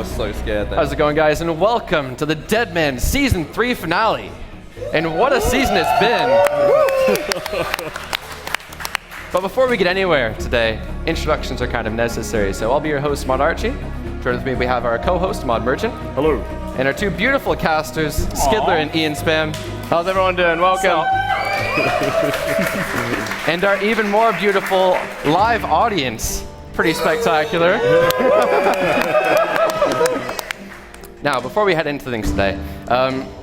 was so scared then. How's it going, guys? And welcome to the Deadman Season 3 finale. And what a season it's been. But before we get anywhere today, introductions are kind of necessary. So I'll be your host, Mod Archie. Joined with me, we have our co-host, Mod Merchant. Hello. And our two beautiful casters, Skidler and Ian Spam. How's everyone doing? Welcome. And our even more beautiful live audience. Pretty spectacular. Now, before we head into things today,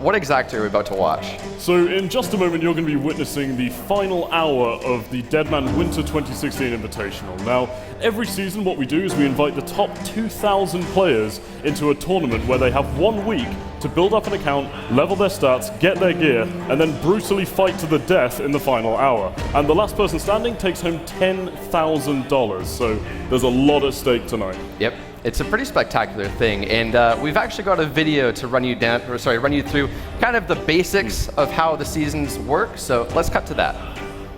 what exactly are we about to watch? So in just a moment, you're going to be witnessing the final hour of the Deadman Winter 2016 Invitational. Now, every season what we do is we invite the top 2,000 players into a tournament where they have 1 week to build up an account, level their stats, get their gear, and then brutally fight to the death in the final hour. And the last person standing takes home $10,000, so there's a lot at stake tonight. Yep. It's a pretty spectacular thing, and we've actually got a video to run you through kind of the basics of how the seasons work, so let's cut to that.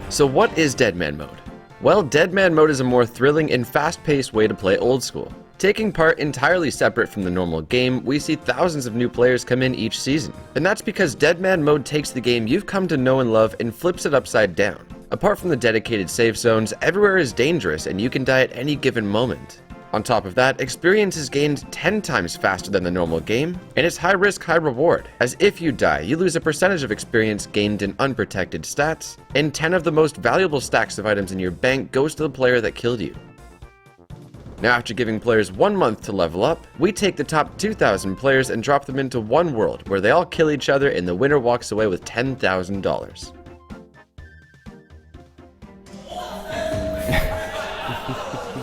So what is Deadman mode? Well, Deadman mode is a more thrilling and fast-paced way to play old school. Taking part entirely separate from the normal game, we see thousands of new players come in each season. And that's because Deadman mode takes the game you've come to know and love and flips it upside down. Apart from the dedicated save zones, everywhere is dangerous and you can die at any given moment. On top of that, experience is gained 10 times faster than the normal game, and it's high risk, high reward, as if you die, you lose a percentage of experience gained in unprotected stats, and 10 of the most valuable stacks of items in your bank goes to the player that killed you. Now, after giving players 1 month to level up, we take the top 2,000 players and drop them into one world where they all kill each other and the winner walks away with $10,000.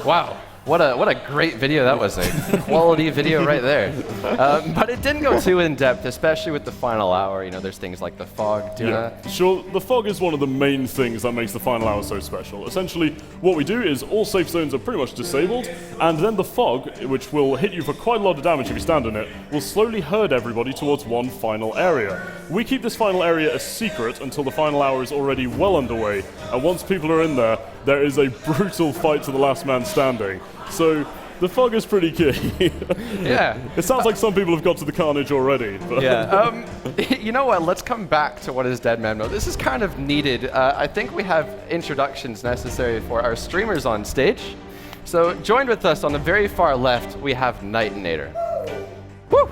Wow. What a great video that was, a quality video right there. But it didn't go too in-depth, especially with the final hour. You know, there's things like the fog. Sure, the fog is one of the main things that makes the final hour so special. Essentially, what we do is all safe zones are pretty much disabled, and then the fog, which will hit you for quite a lot of damage if you stand in it, will slowly herd everybody towards one final area. We keep this final area a secret until the final hour is already well underway, and once people are in there, there is a brutal fight to the last man standing. So the fog is pretty key. Yeah. It sounds like some people have got to the carnage already. But Yeah. You know what? Let's come back to what is Deadman mode. This is kind of needed. I think we have introductions necessary for our streamers on stage. So joined with us on the very far left, we have Nightinator. Woo!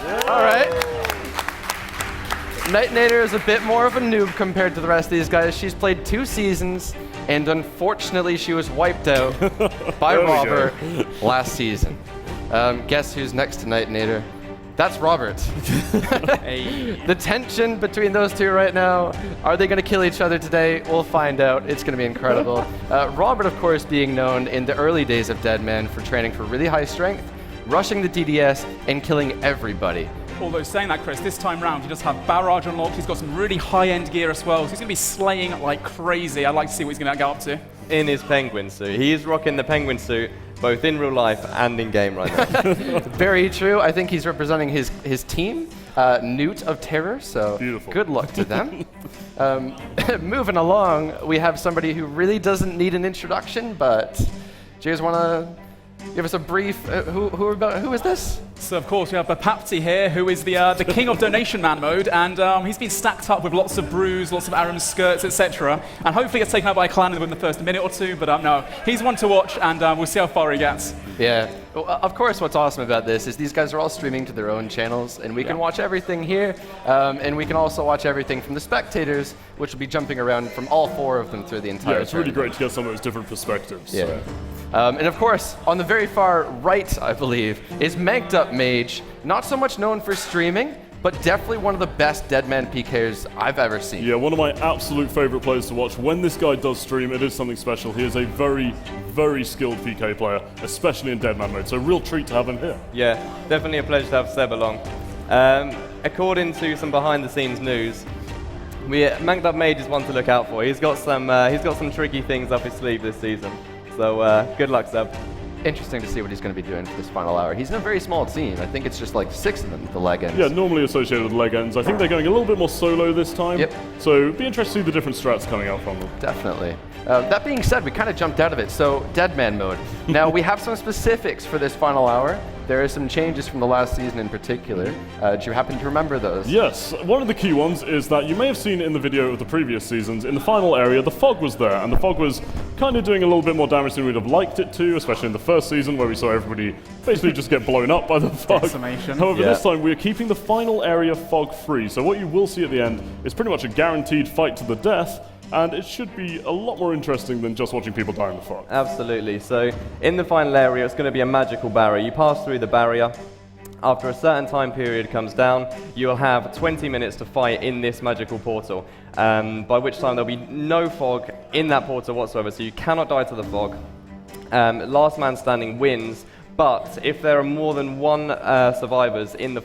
Yeah. All right. Nightinator is a bit more of a noob compared to the rest of these guys. She's played 2 seasons, and unfortunately she was wiped out by Robert last season. Guess who's next to Nightinator? That's Robert. Hey. The tension between those two right now, are they going to kill each other today? We'll find out. It's going to be incredible. Robert, of course, being known in the early days of Deadman for training for really high strength, rushing the DDS, and killing everybody. Although saying that, Chris, this time round he does have Barrage unlocked. He's got some really high-end gear as well, so he's going to be slaying like crazy. I'd like to see what he's going to get up to. In his penguin suit. He is rocking the penguin suit both in real life and in game right now. Very true. I think he's representing his team, Newt of Terror, so beautiful. Good luck to them. Moving along, we have somebody who really doesn't need an introduction, but do you guys want to give us a brief, who is this? So of course we have Bapapti here, who is the king of Donation Man mode, and he's been stacked up with lots of brews, lots of Aram skirts, etc. And hopefully gets taken out by a clan within the first minute or two, but no, he's one to watch, and we'll see how far he gets. Yeah, well, of course what's awesome about this is these guys are all streaming to their own channels, and we can watch everything here, and we can also watch everything from the spectators, which will be jumping around from all 4 of them through the entire it's really great to get some of those different perspectives. Yeah. So. And of course, on the very far right, I believe, is Manked Up Mage, not so much known for streaming, but definitely one of the best Deadman PKers I've ever seen. Yeah, one of my absolute favorite players to watch. When this guy does stream, it is something special. He is a very, very skilled PK player, especially in Deadman mode, so a real treat to have him here. Yeah, definitely a pleasure to have Seb along. According to some behind-the-scenes news, Manked Up Mage is one to look out for. He's got some tricky things up his sleeve this season. So good luck, Seb. Interesting to see what he's going to be doing for this final hour. He's in a very small team. I think it's just like 6 of them, the leg ends. Yeah, normally associated with leg ends. I think they're going a little bit more solo this time. Yep. So it'd be interesting to see the different strats coming out from them. Definitely. That being said, we kind of jumped out of it. So Deadman mode. Now, we have some specifics for this final hour. There are some changes from the last season in particular. Do you happen to remember those? Yes, one of the key ones is that you may have seen in the video of the previous seasons, in the final area, the fog was there, and the fog was kind of doing a little bit more damage than we'd have liked it to, especially in the first season where we saw everybody basically just get blown up by the fog. Decimation. However, this time we're keeping the final area fog free, so what you will see at the end is pretty much a guaranteed fight to the death, and it should be a lot more interesting than just watching people die in the fog. Absolutely. So in the final area, it's going to be a magical barrier. You pass through the barrier. After a certain time period comes down, you will have 20 minutes to fight in this magical portal, by which time there'll be no fog in that portal whatsoever, so you cannot die to the fog. Last man standing wins. But if there are more than one survivors in the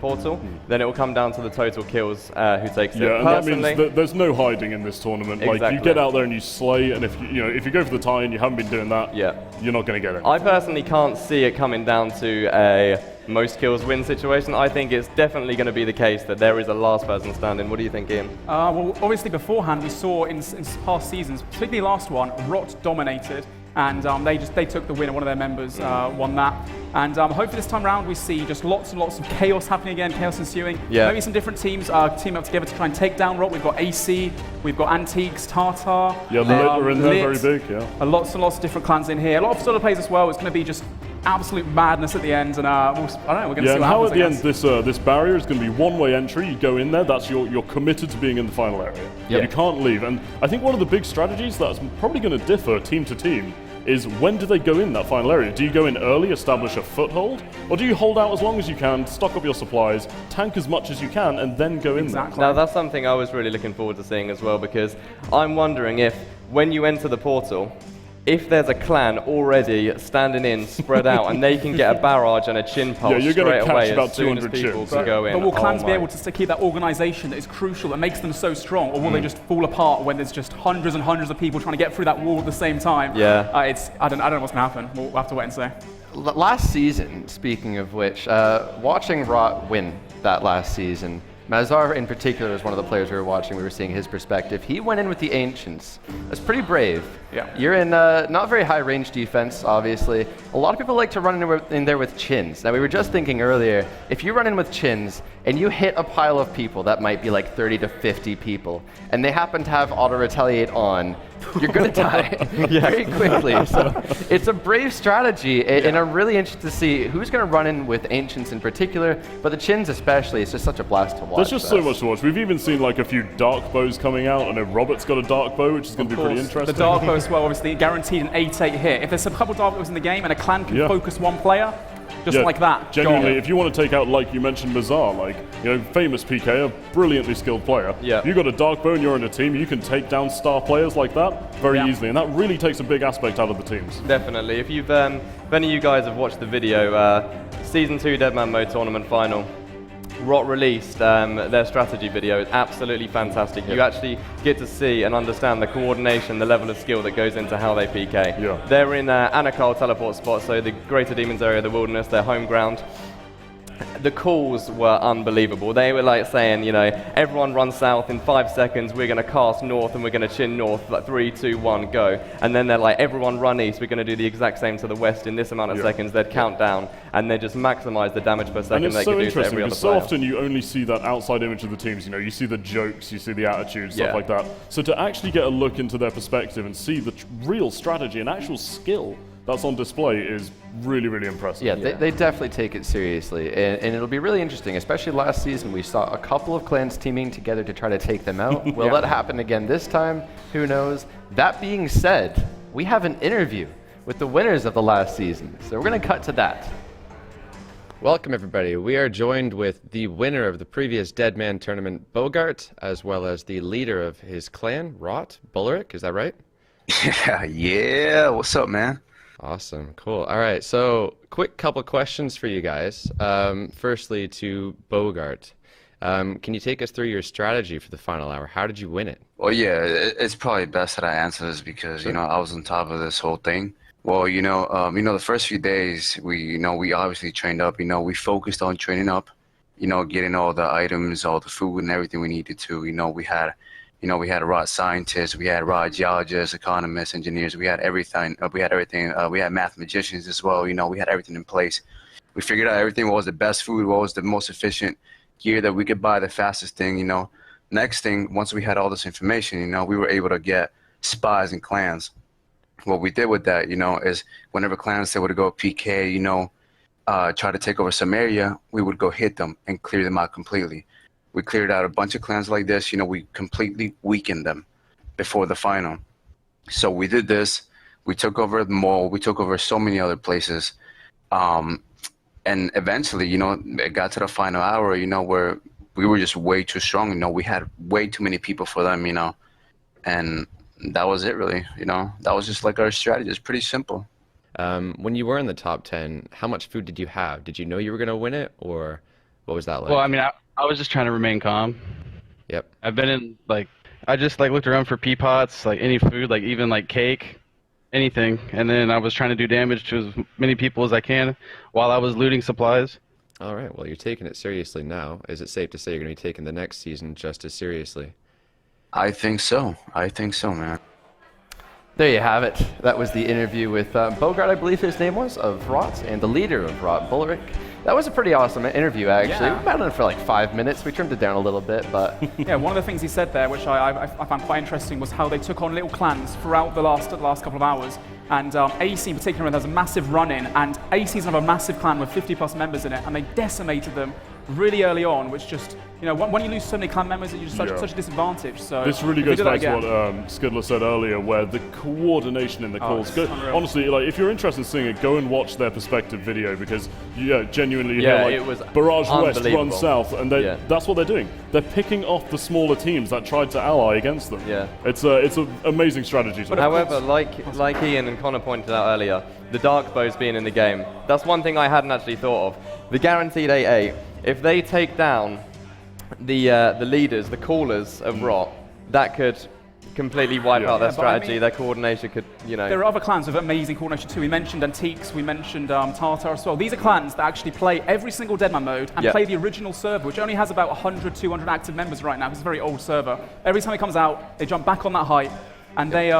portal, then it will come down to the total kills who takes it. Yeah, and that means that there's no hiding in this tournament. Exactly. Like, you get out there and you slay, and if you go for the tie and you haven't been doing that, yeah, you're not going to get it. I personally can't see it coming down to a most kills win situation. I think it's definitely going to be the case that there is a last person standing. What do you think, Ian? Well, obviously beforehand we saw in past seasons, particularly last one, Rot dominated. And they took the win, and one of their members won that. And hopefully this time around we see just lots and lots of chaos happening again, chaos ensuing. Yeah. Maybe some different teams team up together to try and take down Rot. We've got AC, we've got Antiques, Tartar. Yeah, the Lit are in there, very big, yeah. Lots and lots of different clans in here. A lot of solo plays as well. It's going to be just absolute madness at the end, and I don't know, we're going to see what happens. Yeah, and how at the end this barrier is going to be one-way entry. You go in there, that's you're committed to being in the final area. Yep. You can't leave. And I think one of the big strategies that's probably going to differ team to team is when do they go in that final area? Do you go in early, establish a foothold, or do you hold out as long as you can, stock up your supplies, tank as much as you can, and then go in there? Now that's something I was really looking forward to seeing as well, because I'm wondering if when you enter the portal, if there's a clan already standing in, spread out, and they can get a barrage and a chin pulse straight away as soon as people can go in. But will clans be able to keep that organisation that is crucial, that makes them so strong, or will they just fall apart when there's just hundreds and hundreds of people trying to get through that wall at the same time? Yeah. I don't know what's going to happen. We'll have to wait and see. Last season, speaking of which, watching Rot win that last season, Mazar in particular was one of the players we were watching. We were seeing his perspective. He went in with the Ancients. That's pretty brave. Yeah. You're in not very high range defense, obviously. A lot of people like to run in there with Chins. Now, we were just thinking earlier, if you run in with Chins and you hit a pile of people, that might be like 30 to 50 people, and they happen to have auto-retaliate on, you're going to die very quickly. So it's a brave strategy, and I'm really interested to see who's going to run in with Ancients in particular, but the Chins especially. It's just such a blast to watch. There's just so much to watch. We've even seen like a few dark bows coming out. I know Robert's got a dark bow, which is going to be pretty interesting. The dark bow as well, obviously guaranteed an 8-8 hit. If there's a couple of dark bows in the game and a clan can focus one player, just like that. Genuinely, if you want to take out, like you mentioned, Mazar, like, famous PK, a brilliantly skilled player. Yeah. You got a dark bow and you're in a team, you can take down star players like that very easily, and that really takes a big aspect out of the teams. Definitely. If you've, if any of you guys have watched the video, Season 2 Deadman Mode Tournament Final, Rot released their strategy video. It's absolutely fantastic. You actually get to see and understand the coordination, the level of skill that goes into how they PK. Yeah. They're in Anakal teleport spot, so the Greater Demons area, the wilderness, their home ground. The calls were unbelievable. They were like saying, everyone run south in 5 seconds, we're going to cast north and we're going to chin north, like 3, 2, 1, go. And then they're like, everyone run east, we're going to do the exact same to the west in this amount of seconds. They'd count down and they just maximize the damage per second they can do to every other player. So often you only see that outside image of the teams. You see the jokes, you see the attitudes, stuff like that. So to actually get a look into their perspective and see the real strategy and actual skill that's on display is really, really impressive. Yeah, they definitely take it seriously, and it'll be really interesting, especially last season we saw a couple of clans teaming together to try to take them out. Will that happen again this time? Who knows? That being said, we have an interview with the winners of the last season, so we're going to cut to that. Welcome everybody. We are joined with the winner of the previous Deadman tournament, Bogart, as well as the leader of his clan, Rot, Bullerick, is that right? Yeah. What's up, man? Awesome, cool. All right, so quick couple questions for you guys. Firstly, to Bogart, can you take us through your strategy for the final hour? How did you win it? Well, yeah, it's probably best that I answer this because I was on top of this whole thing. Well, the first few days we obviously trained up. We focused on training up. Getting all the items, all the food, and everything we needed to. We had, You know, we had raw scientists, we had raw geologists, economists, engineers. We had everything. We had mathematicians as well. You know, we had everything in place. We figured out everything. What was the best food? What was the most efficient gear that we could buy? The fastest thing. You know. Next thing, once we had all this information, you know, we were able to get spies and clans. What we did with that, you know, is whenever clans said would go PK, you know, try to take over some area, we would go hit them and clear them out completely. We cleared out a bunch of clans like this. You know, we completely weakened them before the final. So we did this. We took over the mall. We took over so many other places. And eventually, you know, it got to the final hour, you know, where we were just way too strong. You know, we had way too many people for them, you know. And that was it, really. You know, that was just like our strategy. It's pretty simple. When you were in the top 10, how much food did you have? Did you know you were going to win it, or what was that like? Well, I mean, I was just trying to remain calm. Yep. I've been in, like, I just, like, looked around for pea pots, like, any food, like, even, like, cake, anything. And then I was trying to do damage to as many people as I can while I was looting supplies. All right, well, you're taking it seriously now. Is it safe to say you're going to be taking the next season just as seriously? I think so. I think so, man. There you have it. That was the interview with Bogart, I believe his name was, of Rot, and the leader of Rot, Bullrick. That was a pretty awesome interview, actually. Yeah. We had it for like 5 minutes. We trimmed it down a little bit, but... Yeah, one of the things he said there, which I found quite interesting, was how they took on little clans throughout the last couple of hours. And AC in particular has a massive run-in, and AC's another massive clan with 50+ members in it, and they decimated them really early on, which just, you know, when you lose so many clan members, you're just such a disadvantage. So this really goes back to what Skidler said earlier, where the coordination in the calls. Honestly, like, if you're interested in seeing it, go and watch their perspective video, because genuinely, you hear, like, it was Barrage West run unbelievable. south, and that's what they're doing. They're picking off the smaller teams that tried to ally against them. Yeah. It's an amazing strategy. But however, like Ian and Connor pointed out earlier, the dark bows being in the game, that's one thing I hadn't actually thought of. The guaranteed 8-8, if they take down the leaders, the callers of Rot, that could completely wipe out their strategy. I mean, their coordination could, you know. There are other clans with amazing coordination too. We mentioned Antiques, we mentioned Tartar as well. These are clans that actually play every single Deadman mode and play the original server, which only has about 100, 200 active members right now. It's a very old server. Every time it comes out, they jump back on that hype. And they, you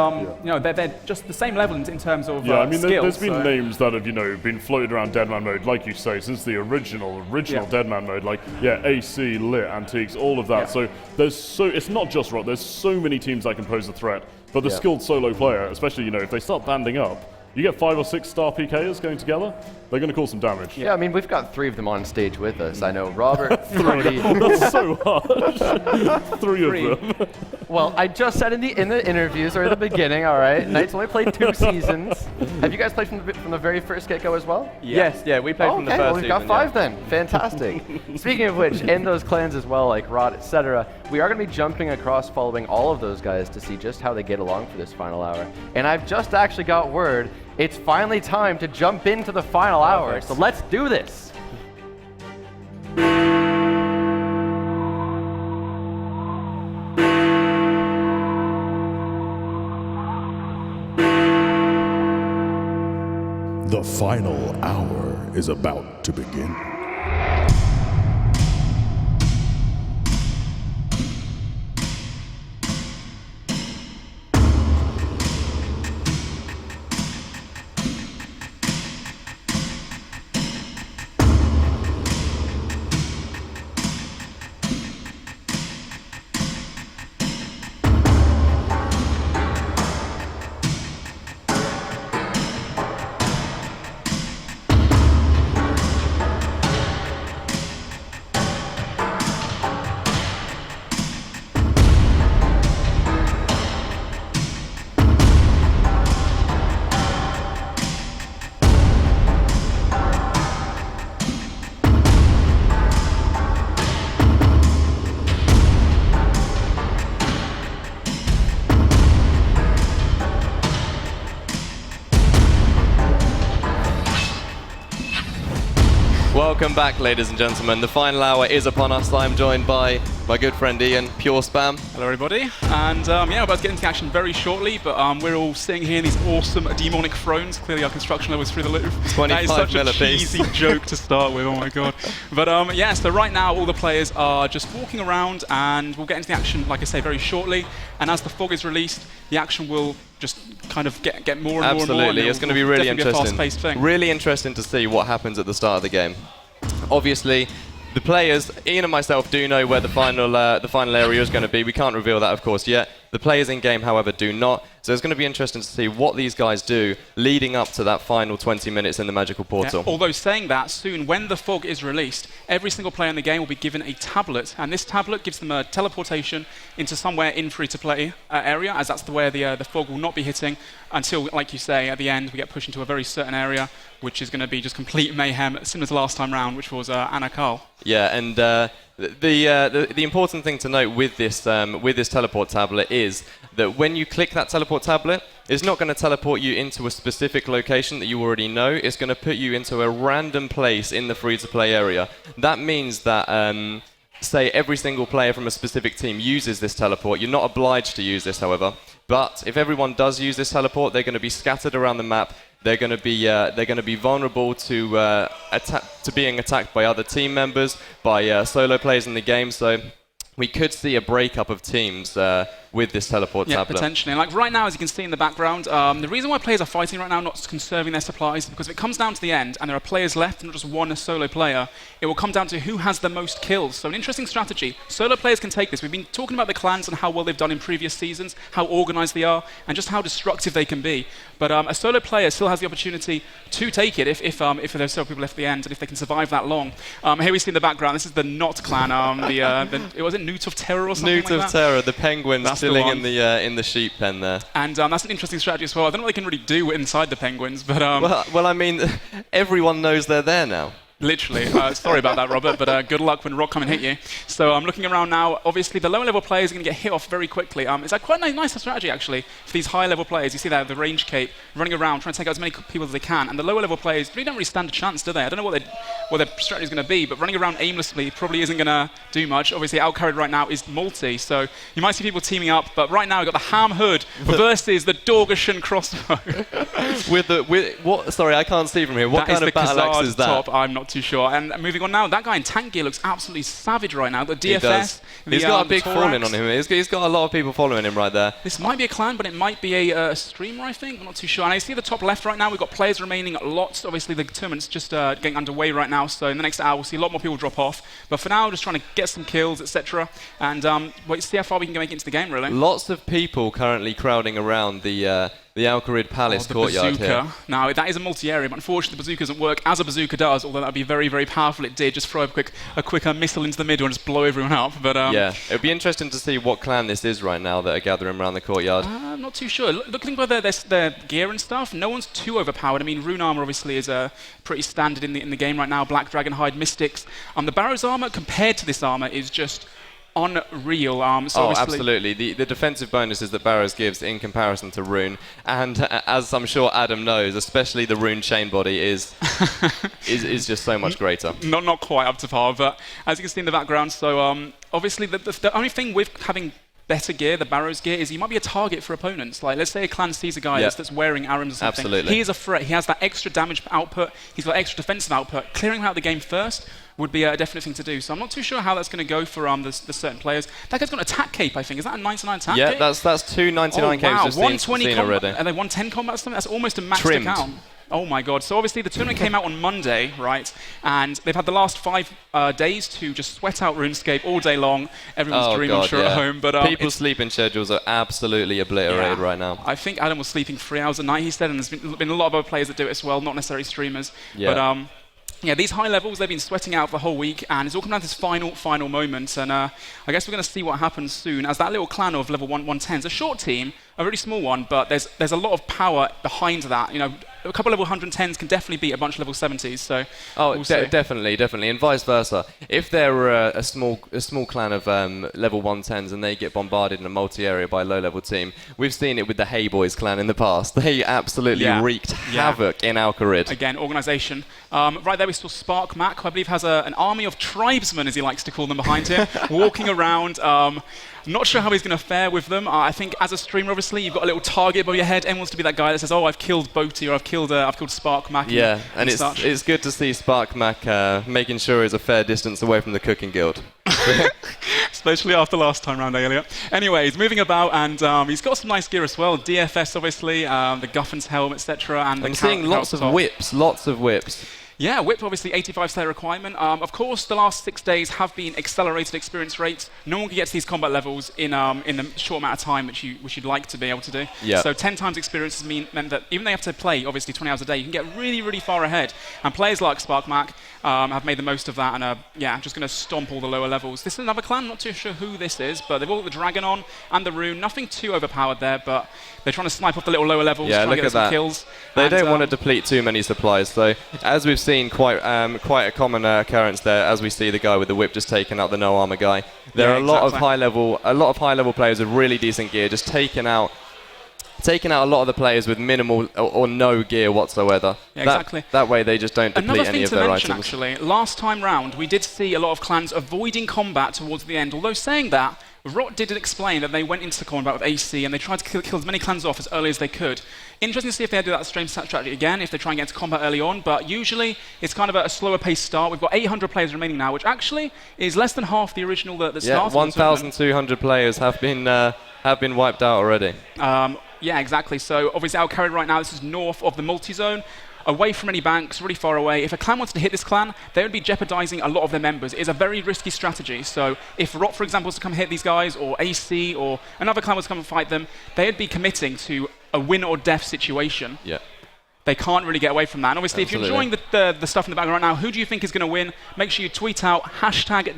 know, they're just the same level in terms of I mean, skills. there's been names that have, you know, been floated around Deadman mode, like you say, since the original Deadman mode. Like, AC, Lit, Antiques, all of that. So it's not just Rot. There's so many teams that can pose a threat. But the skilled solo player, especially, you know, if they start banding up, you get 5 or 6 star PKers going together, they're going to cause some damage. Yeah, I mean, we've got 3 of them on stage with us. I know Robert, Brody. That's so hard. 3 of them. Well, I just said in the interviews or at the beginning, all right, Knight's only played 2 seasons. Have you guys played from the very first get-go as well? Yes, we played from the first well, we've got season, 5 then. Fantastic. Speaking of which, in those clans as well, like Rot, etc., we are going to be jumping across following all of those guys to see just how they get along for this final hour. And I've just actually got word it's finally time to jump into the final hour. So let's do this. The final hour is about to begin. Welcome back, ladies and gentlemen. The final hour is upon us. I'm joined by My good friend Ian, pure spam. Hello everybody, and yeah, we're about to get into action very shortly, but we're all sitting here in these awesome demonic thrones. Clearly our construction level is through the roof. 25 That is such a millipiece. cheesy joke to start with, oh my god. But yeah, so right now all the players are just walking around, and we'll get into the action, like I say, very shortly. And as the fog is released, the action will just kind of get more and more and more. Absolutely, it's going to be really definitely interesting. a fast-paced thing. Really interesting to see what happens at the start of the game. Obviously, the players, Ian and myself, do know where the final area is going to be. We can't reveal that, of course, yet. The players in-game, however, do not. So it's going to be interesting to see what these guys do leading up to that final 20 minutes in the magical portal. Yeah, although saying that, soon, when the fog is released, every single player in the game will be given a tablet, and this tablet gives them a teleportation into somewhere in free-to-play area, as that's where the fog will not be hitting until, like you say, at the end, we get pushed into a very certain area, which is going to be just complete mayhem, similar to last time round, which was Anna Carl. Yeah, and the important thing to note with this teleport tablet is that when you click that teleport tablet, it's not going to teleport you into a specific location that you already know. It's going to put you into a random place in the free-to-play area. That means that, say, every single player from a specific team uses this teleport. You're not obliged to use this, however. But if everyone does use this teleport, they're going to be scattered around the map. They're going to be vulnerable to being attacked by other team members, by solo players in the game. So we could see a breakup of teams with this teleport tablet. Yeah, potentially. And like right now, as you can see in the background, the reason why players are fighting right now, not conserving their supplies, because if it comes down to the end and there are players left, not just one solo player, it will come down to who has the most kills. So an interesting strategy. Solo players can take this. We've been talking about the clans and how well they've done in previous seasons, how organized they are, and just how destructive they can be. But a solo player still has the opportunity to take it if there's several people left at the end and if they can survive that long. Here we see in the background, this is the Not clan. It was Newt of Terror or something Newt like that? of Terror, the penguins That's chilling the in the sheep pen there. And that's an interesting strategy as well. I don't know what they can really do inside the penguins, but well, I mean, everyone knows they're there now. Literally. Sorry about that, Robert, but good luck when rock come and hit you. So I'm looking around now. Obviously, the lower level players are going to get hit off very quickly. It's quite a nice strategy, actually, for these high level players. You see there, the range cape running around, trying to take out as many people as they can. And the lower level players really don't really stand a chance, do they? I don't know what their strategy is going to be, but running around aimlessly probably isn't going to do much. Obviously, outcarried right now is Multi, so you might see people teaming up. But right now, we've got the Ham Hood versus the Dorgashan crossbow. Sorry, I can't see from here. What kind of battle axe is that? Top, I'm not too sure. And moving on now, that guy in tank gear looks absolutely savage right now. The DFS. He does. He's got a big following on him. He's got a lot of people following him right there. This might be a clan, but it might be a streamer, I think. I'm not too sure. And I see the top left right now, we've got players remaining lots. Obviously, the tournament's just getting underway right now, so in the next hour, we'll see a lot more people drop off. But for now, just trying to get some kills, etc. And see how far we can make it into the game, really. Lots of people currently crowding around the Alcarid Palace courtyard bazooka. here. Now, that is a multi-area, but unfortunately the bazooka doesn't work as a bazooka does, although that would be very, very powerful. It did just throw a quick missile into the middle and just blow everyone up. But yeah, it would be interesting to see what clan this is right now that are gathering around the courtyard. I'm not too sure. Looking by their gear and stuff, no one's too overpowered. I mean, Rune Armor obviously is pretty standard in the game right now. Black Dragon Hide, Mystics. The Barrow's armor compared to this armor is just unreal. Absolutely. The defensive bonuses that Barrows gives in comparison to Rune, and as I'm sure Adam knows, especially the Rune chain body is just so much greater. Not quite up to par, but as you can see in the background, so obviously the only thing with having better gear, the Barrows gear, is he might be a target for opponents. Like, let's say a clan sees a guy that's wearing Arams or something. Absolutely. He is a threat. He has that extra damage output. He's got extra defensive output. Clearing him out of the game first would be a definite thing to do. So I'm not too sure how that's going to go for the certain players. That guy's got an attack cape, I think. Is that a 99 attack cape? Yeah, that's two 99 capes we've seen already. And they 110 combat stamina? That's almost a maxed Trimmed. account. Oh my god. So obviously the tournament came out on Monday, right? And they've had the last 5 days to just sweat out RuneScape all day long. Everyone's dreaming, at home. But people's sleeping schedules are absolutely obliterated right now. I think Adam was sleeping 3 hours a night, he said, and there's been a lot of other players that do it as well, not necessarily streamers. Yeah. But yeah, these high levels, they've been sweating out the whole week, and it's all come down to this final moment. And I guess we're going to see what happens soon, as that little clan of level 110 is a short team, a really small one, but there's a lot of power behind that. You know, a couple of level 110s can definitely beat a bunch of level 70s. So definitely, and vice versa. If there were a small clan of level 110s and they get bombarded in a multi-area by a low-level team, we've seen it with the Hey Boys clan in the past. They absolutely wreaked havoc in Alcarid. Again, organization. Right there we saw Spark Mac, who I believe has an army of tribesmen, as he likes to call them, behind him, walking around. Not sure how he's going to fare with them. I think as a streamer, obviously, you've got a little target above your head. Everyone wants to be that guy that says, "Oh, I've killed Boaty," or "I've killed Spark Mac." Yeah, and it's good to see Spark Mac making sure he's a fair distance away from the cooking guild. Especially after last time round, Elliot. Anyways, moving about, and he's got some nice gear as well. DFS, obviously, the Guffin's helm, etc. And I'm seeing lots of whips. Yeah, whip obviously 85 slayer requirement. Of course, the last 6 days have been accelerated experience rates. No one can get to these combat levels in the short amount of time which you'd like to be able to do. Yeah. So 10 times experience has meant that even though you have to play obviously 20 hours a day, you can get really, really far ahead. And players like Spark Mac have made the most of that and are just going to stomp all the lower levels. This is another clan, not too sure who this is, but they've all got the dragon on and the rune. Nothing too overpowered there, but they're trying to snipe off the little lower levels, trying to get some kills. They don't want to deplete too many supplies, so as we've seen quite a common occurrence there, as we see the guy with the whip just taking out the no armor guy. There are a lot of high level players with really decent gear just taking out a lot of the players with minimal or no gear whatsoever. Yeah, exactly. That way they just don't deplete any of their items. Another thing to mention, actually, last time round we did see a lot of clans avoiding combat towards the end, although saying that, Rot did explain that they went into combat with AC and they tried to kill as many clans off as early as they could. Interesting to see if they do that same strategy again, if they try and get into combat early on, but usually it's kind of a slower paced start. We've got 800 players remaining now, which actually is less than half the original that started. Yeah, 1,200 players have been wiped out already. Yeah, exactly. So obviously Alcarid right now, this is north of the multi-zone, away from any banks, really far away. If a clan wanted to hit this clan, they would be jeopardizing a lot of their members. It is a very risky strategy. So if Rot, for example, was to come hit these guys, or AC, or another clan was to come and fight them, they would be committing to a win or death situation. Yeah. They can't really get away from that. And obviously, Absolutely. If you're enjoying the stuff in the background right now, who do you think is going to win? Make sure you tweet out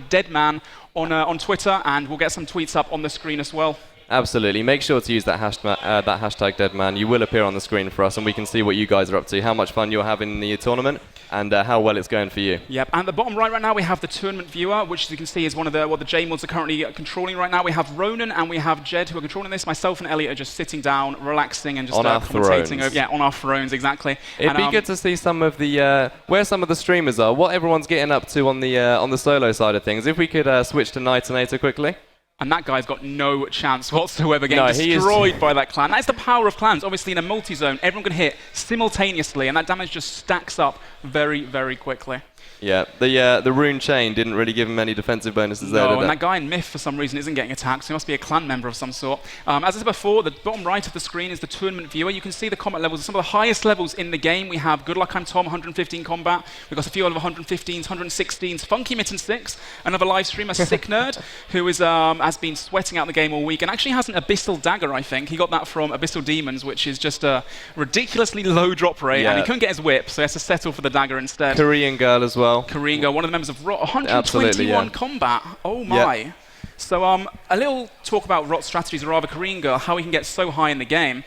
#Deadman on Twitter, and we'll get some tweets up on the screen as well. Absolutely. Make sure to use that hashtag Deadman. You will appear on the screen for us, and we can see what you guys are up to, how much fun you're having in the tournament, and how well it's going for you. Yep. And at the bottom right now, we have the tournament viewer, which as you can see is one of what the J-mods are currently controlling right now. We have Ronan and we have Jed who are controlling this. Myself and Elliot are just sitting down, relaxing, and just on our commentating. thrones. On our thrones, exactly. It'd be good to see some of the where some of the streamers are, what everyone's getting up to on the solo side of things. If we could switch to Nitonator quickly. And that guy's got no chance whatsoever getting destroyed by that clan. That's the power of clans. Obviously, in a multi-zone, everyone can hit simultaneously, and that damage just stacks up very, very quickly. Yeah, the rune chain didn't really give him any defensive bonuses there, did and it? that guy in Myth, for some reason, isn't getting attacked, so he must be a clan member of some sort. As I said before, the bottom right of the screen is the tournament viewer. You can see the combat levels, some of the highest levels in the game. We have Good Luck I'm Tom, 115 combat. We've got a few over 115s, 116s. Funky Mitten 6, another live streamer, Sick Nerd, who has been sweating out the game all week, and actually has an Abyssal Dagger, I think. He got that from Abyssal Demons, which is just a ridiculously low drop rate, and he couldn't get his whip, so he has to settle for the dagger instead. Korean girl as well. Korean girl, one of the members of Rot, 121 combat. Oh my. Yeah. So a little talk about Rot's strategies, or rather Korean girl, how he can get so high in the game.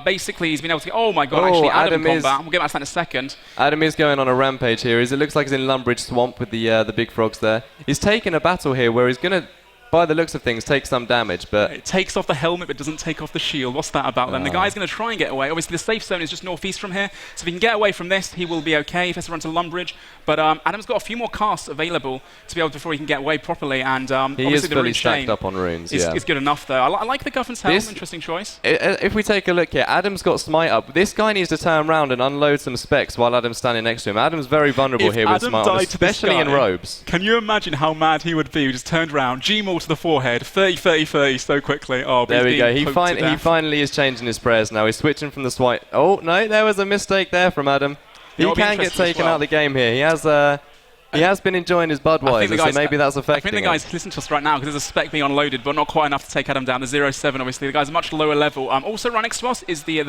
Basically, he's been able to get, oh my god, actually Adam in combat. We'll get back to that in a second. Adam is going on a rampage here. It looks like he's in Lumbridge Swamp with the big frogs there. He's taking a battle here where he's going to, by the looks of things, take some damage, but... It takes off the helmet, but doesn't take off the shield. What's that about then? The guy's going to try and get away. Obviously, the safe zone is just northeast from here, so if he can get away from this, he will be okay if he has to run to Lumbridge. But Adam's got a few more casts available to be able before he can get away properly, and he is fully stacked up on runes, It's good enough, though. I like the Guffin's helm. Interesting choice. If we take a look here, Adam's got Smite up. This guy needs to turn around and unload some specs while Adam's standing next to him. Adam's very vulnerable here with Smite, especially in robes. Can you imagine how mad he would be? He just turned around, G-maul to the forehead, 30 so quickly. Oh, there we go. He finally is changing his prayers now. He's switching from the swipe. Oh no, there was a mistake there from Adam. He can get taken out of the game here. He has been enjoying his Budweiser, so maybe that's affecting him. I think the guy's listening to us right now because there's a spec being unloaded, but not quite enough to take Adam down. The 0-7, obviously. The guy's much lower level. Also right next to us is the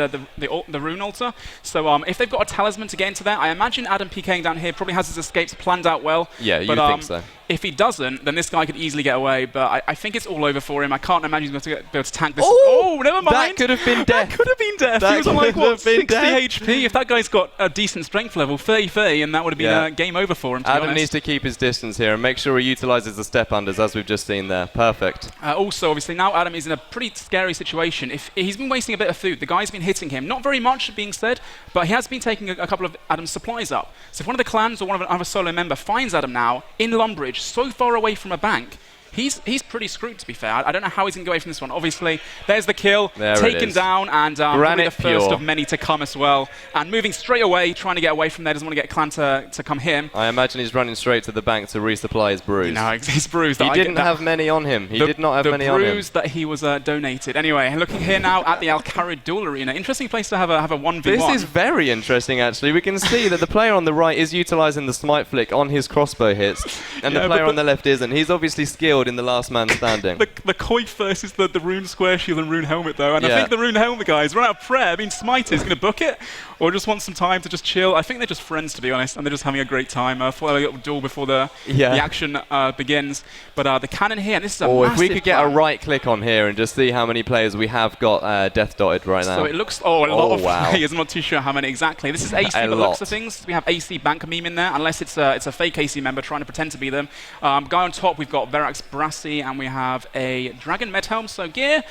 rune altar. So if they've got a talisman to get into there, I imagine Adam PKing down here probably has his escapes planned out well. Yeah, you think so. If he doesn't, then this guy could easily get away, but I think it's all over for him. I can't imagine he's going to be able to tank this. Oh, never mind. that could have been death. That could have been death. That He was on like, could what, have been 60 death. HP? If that guy's got a decent strength level, 30, and that would have been game over for him, to be Adam honest. needs to keep his distance here and make sure he utilises the step unders, as we've just seen there. Perfect. Also, obviously, now Adam is in a pretty scary situation. If he's been wasting a bit of food, the guy's been hitting him. Not very much, being said, but he has been taking a couple of Adam's supplies up. So if one of the clans or one of another solo member finds Adam now in Lumbridge, so far away from a bank, he's pretty screwed, to be fair. I don't know how he's going to go away from this one. Obviously, there's the kill, there taken down, and probably the first pure. of many to come as well. And moving straight away, trying to get away from there, doesn't want to get clan to come hit him. I imagine he's running straight to the bank to resupply his brews. No, he's bruised. He didn't have many on him. He did not have many on him. The brews that he was donated. Anyway, looking here now at the Al-Kharid Duel Arena. Interesting place to have a 1v1. This is very interesting, actually. We can see that the player on the right is utilising the smite flick on his crossbow hits, and the player on the left isn't. He's obviously skilled in the last man standing. The Coif versus the Rune Square Shield and Rune Helmet, though. And I think the Rune Helmet guys run out of prayer. I mean, Smite is going to book it, or just want some time to just chill. I think they're just friends, to be honest, and they're just having a great time. For a little duel before the action begins. But the cannon here, and this is a massive if we could get a plan. right click on here and just see how many players we have got death dotted right now. So it looks, a lot of wow. players. I'm not too sure how many exactly. This is AC by the looks of things. We have AC Bank meme in there, unless it's a fake AC member trying to pretend to be them. Guy on top, we've got Verax Brassy, and we have a Dragon Medhelm. So gear,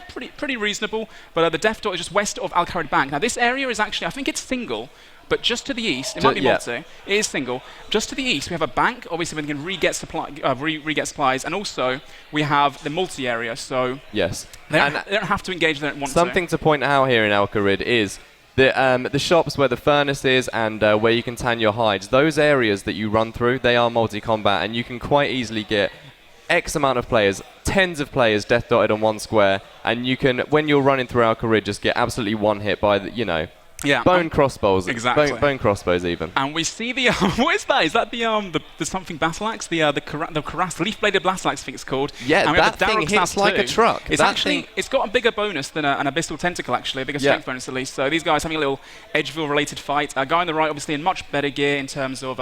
pretty reasonable. But the death dot is just west of Al-Kharid Bank. Now this area is actually, I think it's single. But just to the east, it might be multi, it is single. Just to the east, we have a bank, obviously we can re-get supplies, and also we have the multi area, so yes. they don't have to engage, they don't want Something to point out here in Al-Kharid is the shops where the furnace is and where you can tan your hides. Those areas that you run through, they are multi-combat, and you can quite easily get X amount of players, tens of players death dotted on one square, and you can, when you're running through Al-Kharid, just get absolutely one hit by the, bone crossbows. Exactly. Bone crossbows even. And we see the what is that? Is that the something battle axe? The leaf-bladed battle axe, I think it's called. Yeah, and that thing hits like a truck. It's it's got a bigger bonus than an abyssal tentacle, actually, a bigger strength bonus at least. So these guys having a little Edgeville-related fight. Guy on the right, obviously in much better gear in terms of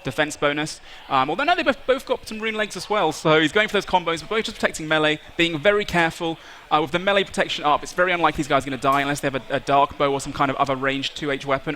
defense bonus. Although no, they both got some rune legs as well. So he's going for those combos, but both just protecting melee, being very careful. With the melee protection up, it's very unlikely these guys are going to die unless they have a dark bow or some kind of other ranged 2H weapon.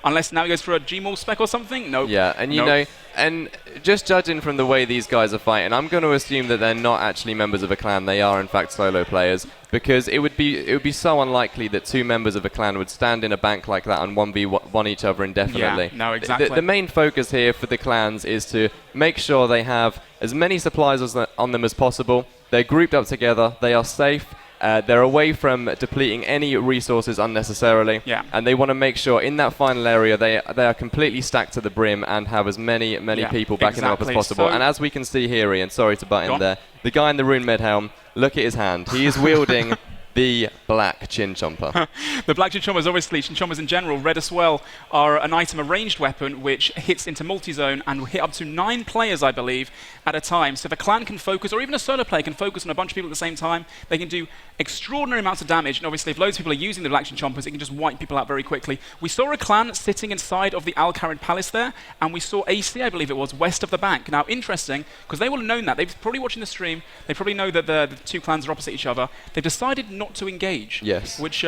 Unless now he goes for a Gmaul spec or something. Nope. Yeah, and you know, and just judging from the way these guys are fighting, I'm going to assume that they're not actually members of a clan. They are in fact solo players, because it would be so unlikely that two members of a clan would stand in a bank like that and 1v1 each other indefinitely. Yeah, no, exactly. The main focus here for the clans is to make sure they have as many supplies on them as possible. They're grouped up together. They are safe. They're away from depleting any resources unnecessarily. Yeah. And they want to make sure in that final area they are completely stacked to the brim and have as many people backing them up as possible. So and as we can see here, Ian, sorry to butt in there, the guy in the Rune Medhelm, look at his hand. He is wielding the black chin chomper. The black chin chompers, obviously, chin chompers in general, red as well, are an item, a ranged weapon, which hits into multi-zone and will hit up to 9 players, I believe, at a time. So if a clan can focus, or even a solo player can focus on a bunch of people at the same time, they can do extraordinary amounts of damage. And obviously, if loads of people are using the black chin chompers, it can just wipe people out very quickly. We saw a clan sitting inside of the Al-Kharid Palace there, and we saw AC, I believe it was, west of the bank. Now, interesting, because they will have known that. They've probably watching the stream. They probably know that the two clans are opposite each other. They've decided not to engage. Yes. Which,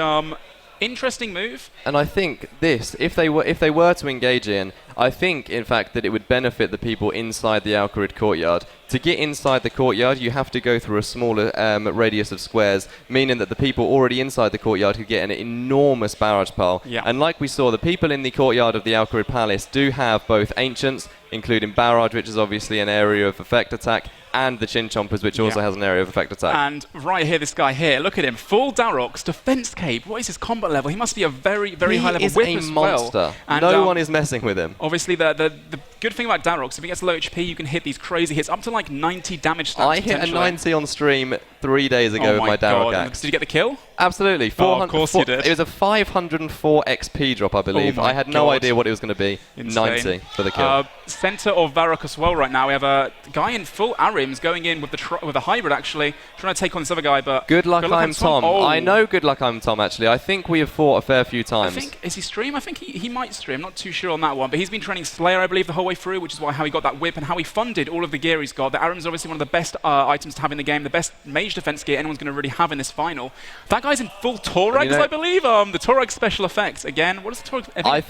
interesting move. And I think this, if they were to engage in, I think, in fact, that it would benefit the people inside the Al-Kharid courtyard. To get inside the courtyard, you have to go through a smaller radius of squares, meaning that the people already inside the courtyard could get an enormous barrage pile. Yeah. And like we saw, the people in the courtyard of the Al-Kharid Palace do have both ancients, including barrage, which is obviously an area of effect attack, and the chin chompers, which also has an area of effect attack. And right here, this guy here, look at him, full Darox, defense cape. What is his combat level? He must be a very, very high level whip as well. He is a monster. And, no one is messing with him. Obviously, the good thing about Darox, if he gets low HP, you can hit these crazy hits, up to like 90 damage stats. I hit a 90 on stream 3 days ago Oh with my my Darrock God. axe. Did you get the kill? Absolutely. Of course you did. It was a 504 XP drop, I believe. my I had no God. idea what it was going to be. Insane. 90 for the kill. Center of Varrock as well right now. We have a guy in full Arims going in with the hybrid, actually, trying to take on this other guy, but... Good luck, I'm on Tom. Oh. I know good luck, I'm Tom, actually. I think we have fought a fair few I times. think, is he stream? I think he might stream. Not too sure on that one, but he's been training Slayer, I believe, the whole way through, which is how he got that whip and how he funded all of the gear he's got. The Aram is obviously one of the best items to have in the game, the best mage defense gear anyone's going to really have in this final. That guy's in full Torag's, I believe. The Torag special effects. Again, what is the Torag? I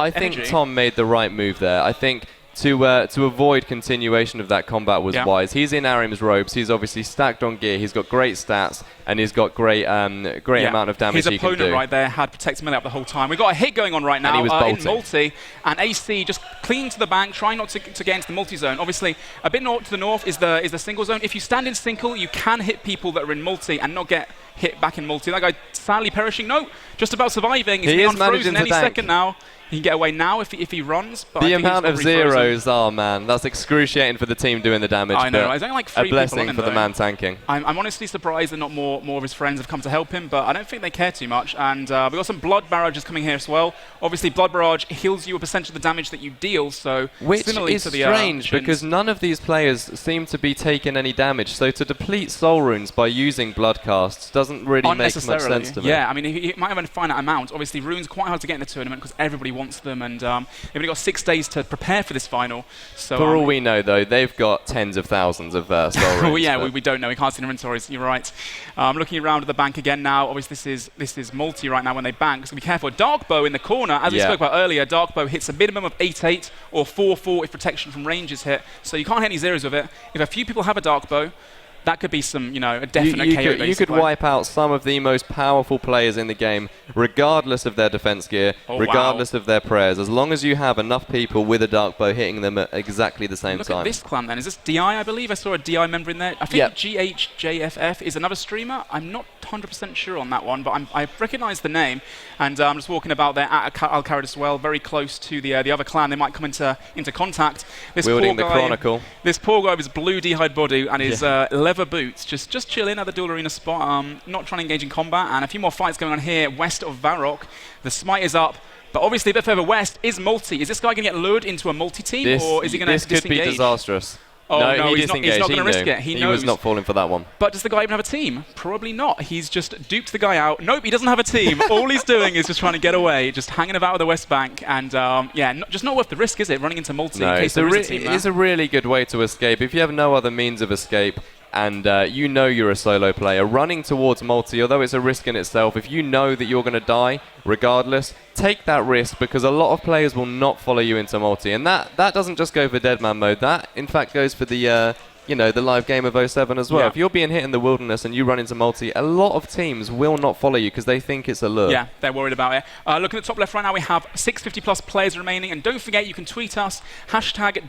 think Tom made the right move there. I think to avoid continuation of that combat was wise. He's in Arim's robes. He's obviously stacked on gear. He's got great stats, and he's got great amount of damage he can do. His opponent right there had Protect Melee up the whole time. We've got a hit going on right now and he was in multi, and AC just clinging to the bank, trying not to get into the multi-zone. Obviously, a bit to the north is the single zone. If you stand in single, you can hit people that are in multi and not get hit back in multi. That guy sadly perishing. No, just about surviving. He's is unfrozen managing any to dank. second now. He can get away now if he runs. But the amount of zeros, oh man, that's excruciating for the team doing the damage. I know, but there's only like 3 a blessing people on him, for the though. man tanking. I'm honestly surprised that not more of his friends have come to help him, but I don't think they care too much. And we've got some Blood Barrages coming here as well. Obviously, Blood Barrage heals you a percentage of the damage that you deal, so which similarly is to the, strange because none of these players seem to be taking any damage. So to deplete soul runes by using blood casts doesn't really make much sense to me. Yeah, I mean, he might have a finite amount. Obviously, runes are quite hard to get in the tournament because everybody wants them, and they've only got 6 days to prepare for this final. So for all we know, though, they've got tens of thousands of soul runes. Well, yeah, we don't know. We can't see the inventories. You're right. Looking around at the bank again now. Obviously, this is multi right now when they bank, so be careful. Darkbow in the corner, as we spoke about earlier. Darkbow hits a minimum of 8/8 or 4/4 if protection from range is hit. So you can't hit any zeros with it. If a few people have a Darkbow, that could be some, a definite KO. You could wipe out some of the most powerful players in the game, regardless of their defense gear, regardless of their prayers. As long as you have enough people with a dark bow hitting them at exactly the same time. Look at this clan then. Is this DI, I believe? I saw a DI member in there. I think GHJFF is another streamer. I'm not 100% sure on that one, but I recognise the name. And I'm just walking about there at Al-Kharid as well, very close to the other clan. They might come into contact. Wielding the Chronicle. This poor guy with his blue D-hide body and his leather boots, just chilling at the dual arena spot, not trying to engage in combat. And a few more fights going on here west of Varrock. The smite is up, but obviously a bit further west is multi. Is this guy going to get lured into a multi-team, or is he going to disengage? This could be disastrous. Oh, no, he he's not going to risk it. He knows. was not falling for that one. But does the guy even have a team? Probably not. He's just duped the guy out. Nope, he doesn't have a team. All he's doing is just trying to get away, just hanging about with the West Bank. And just not worth the risk, is it? Running into multi in case there is a team there. It's a really good way to escape. If you have no other means of escape, and you're a solo player, running towards multi, although it's a risk in itself, if you know that you're going to die regardless, take that risk, because a lot of players will not follow you into multi. And that doesn't just go for Deadman mode, that in fact goes for the the live game of 07 as well. Yeah. If you're being hit in the wilderness and you run into multi, a lot of teams will not follow you because they think it's a lure. Yeah, they're worried about it. Looking at the top left right now, we have 650 plus players remaining, and don't forget you can tweet us,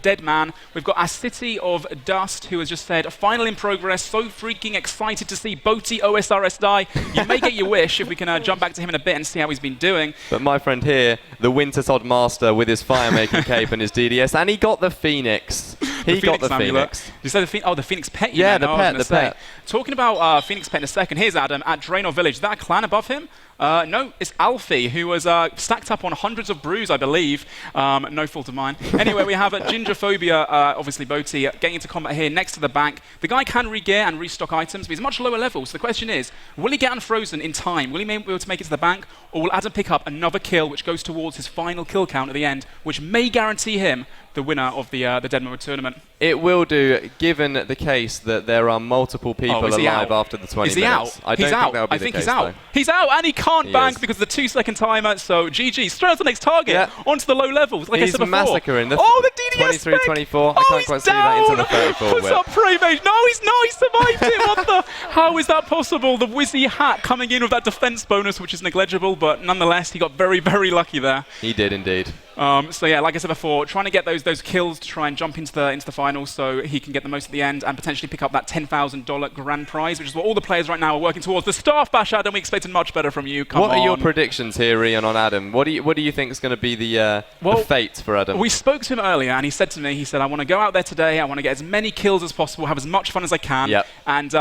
#Deadman. We've got our City of Dust, who has just said, final in progress, so freaking excited to see Boaty OSRS die. You may get your wish if we can jump back to him in a bit and see how he's been doing. But my friend here, the Winter Sod Master with his fire-making cape and his DDS, and he got the Phoenix. He got the Phoenix. Did you say the Phoenix pet? Yeah, the pet. Talking about Phoenix pet in a second, here's Adam at Draenor Village. Is that a clan above him? No, it's Alfie, who was stacked up on hundreds of brews, I believe. No fault of mine. Anyway, we have Gingerphobia, obviously Boaty, getting into combat here next to the bank. The guy can re-gear and restock items, but he's much lower level. So the question is, will he get unfrozen in time? Will he be able to make it to the bank? Or will Adam pick up another kill, which goes towards his final kill count at the end, which may guarantee him the winner of the Deadman tournament? It will do, given the case that there are multiple people alive after the 20 minutes. Is he out? I don't think that would be the case, he's out. though. He's out, and he can't bank because of the 2-second timer. So GG, straight on to the next target, onto the low levels. Like he's I said before. massacring the the DDS 23-24. I can't quite see that into the 34 Puts whip. up Prey Mage. No, he's not. He survived it. What the? How is that possible? The Wizzy hat coming in with that defense bonus, which is negligible, but nonetheless, he got very, very lucky there. He did indeed. So yeah, like I said before, trying to get those kills to try and jump into the final, so he can get the most at the end and potentially pick up that $10,000 grand prize, which is what all the players right now are working towards. The staff bash, Adam, we expected much better from you. Come on. What are your predictions here, Ian, on Adam? What do you think is going to be the fate for Adam? We spoke to him earlier, and he said to me, I want to go out there today, I want to get as many kills as possible, have as much fun as I can. Yep. And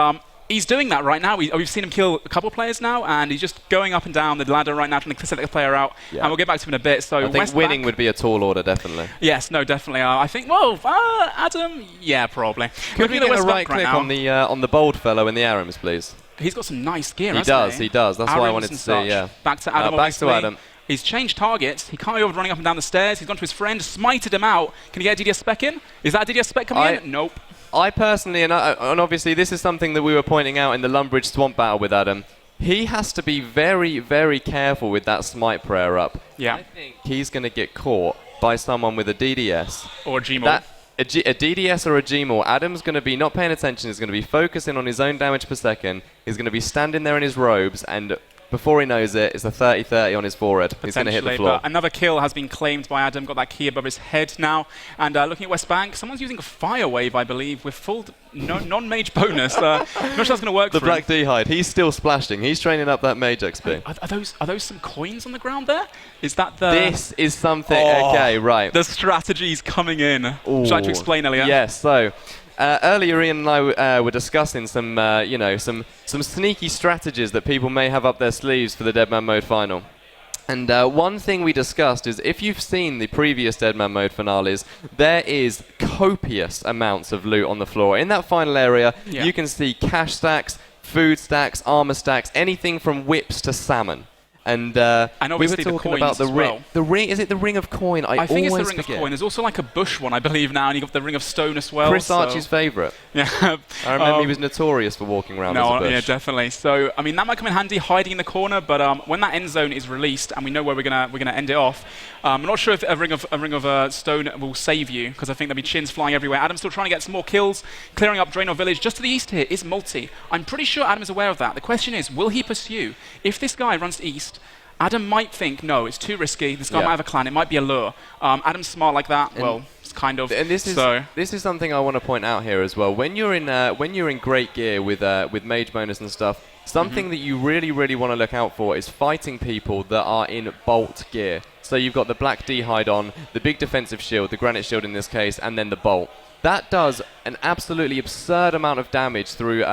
He's doing that right now. We've seen him kill a couple players now, and he's just going up and down the ladder right now, trying to select a player out. Yeah. And we'll get back to him in a bit. So I think winning would be a tall order, definitely. Yes, no, definitely. I think, well, Adam, yeah, probably. Could we get a right click on the bold fellow in the Arams, please? He's got some nice gear, He does. That's why I wanted to see, yeah. Back to Adam, back to Adam. He's changed targets. He can't be running up and down the stairs. He's gone to his friend, smited him out. Can he get a DDS spec in? Is that a DDS spec coming in? Nope. I personally, and obviously this is something that we were pointing out in the Lumbridge Swamp battle with Adam, he has to be very, very careful with that smite prayer up. Yeah. I think he's going to get caught by someone with a DDS. Or a Gmaul. A DDS or a Gmaul. Adam's going to be not paying attention. He's going to be focusing on his own damage per second. He's going to be standing there in his robes, and before he knows it, it's a 30-30 on his forehead. He's going to hit the floor. But another kill has been claimed by Adam. Got that key above his head now. And looking at West Bank, someone's using a fire wave, I believe, with full non-mage bonus. Not sure that's going to work the for Black him. D-Hide. He's still splashing. He's training up that mage XP. Are those some coins on the ground there? Is that the... This is something... okay, right. The strategy's coming in. Ooh. Would you like to explain, Elliot? Yes, so... earlier, Ian and I were discussing some, some sneaky strategies that people may have up their sleeves for the Deadman Mode final. And one thing we discussed is if you've seen the previous Deadman Mode finales, there is copious amounts of loot on the floor. In that final area, you can see cash stacks, food stacks, armor stacks, anything from whips to salmon. And we were talking about the ring. The ring, is it the ring of coin? I think it's the ring forget. of coin. There's also like a bush one, I believe now, and you got the ring of stone as well. Chris Archie's favourite. Yeah. I remember he was notorious for walking around as a bush. Yeah, definitely. So, I mean, that might come in handy hiding in the corner, but when that end zone is released and we know where we're gonna end it off, I'm not sure if a ring of stone will save you, because I think there'll be chins flying everywhere. Adam's still trying to get some more kills, clearing up Draenor Village. Just to the east here is Multi. I'm pretty sure Adam is aware of that. The question is, will he pursue? If this guy runs east, Adam might think, no, it's too risky. This guy might have a clan. It might be a lure. Adam's smart like that. Well, it's kind of. And this is something I want to point out here as well. When you're in great gear with mage bonus and stuff, something that you really, really want to look out for is fighting people that are in bolt gear. So you've got the Black D-Hide on, the big defensive shield, the Granite Shield in this case, and then the bolt. That does an absolutely absurd amount of damage through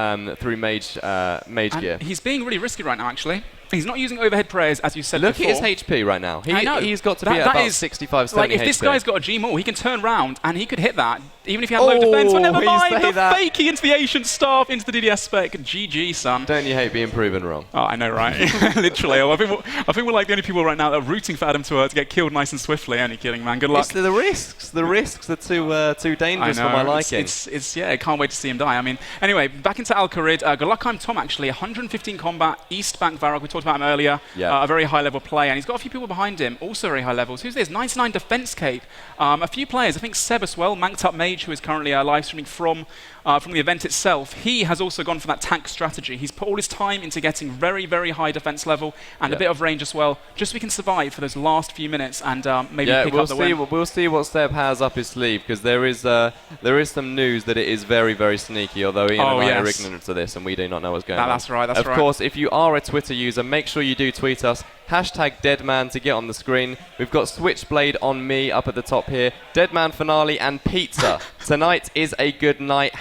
mage gear. He's being really risky right now, actually. He's not using overhead prayers, as you said before. before. Look at his HP right now. I know. He's got to be at about 65, 70 Like, if this HP. guy's got a Gmaul, he can turn round and he could hit that, even if he had low defense. But never mind, the faking into the ancient staff, into the DDS spec. GG, son. Don't you hate being proven wrong? Oh, I know, right? Literally. I think we're like the only people right now that are rooting for Adam to get killed nice and swiftly. Only kidding, man. Good luck. It's the risks. The risks are too dangerous for my liking. I can't wait to see him die. I mean, anyway, back into Al-Kharid. Galakheim Tom, actually, 115 combat, East Bank Varrock. We talked about him earlier. Yeah. A very high-level player, and he's got a few people behind him, also very high levels. Who's this? 99 defense cape. A few players. I think Seb as well, Manked Up Mage, who is currently live streaming from the event itself. He has also gone for that tank strategy. He's put all his time into getting very, very high defense level and a bit of range as well, just so we can survive for those last few minutes and maybe pick up the win. We'll see what Seb has up his sleeve, because there is some news that it is very, very sneaky, although Ian and I are ignorant to this and we do not know what's going on. That's right, Of course, if you are a Twitter user, make sure you do tweet us. #Deadman to get on the screen. We've got Switchblade on me up at the top here. Deadman finale and pizza. Tonight is a good night.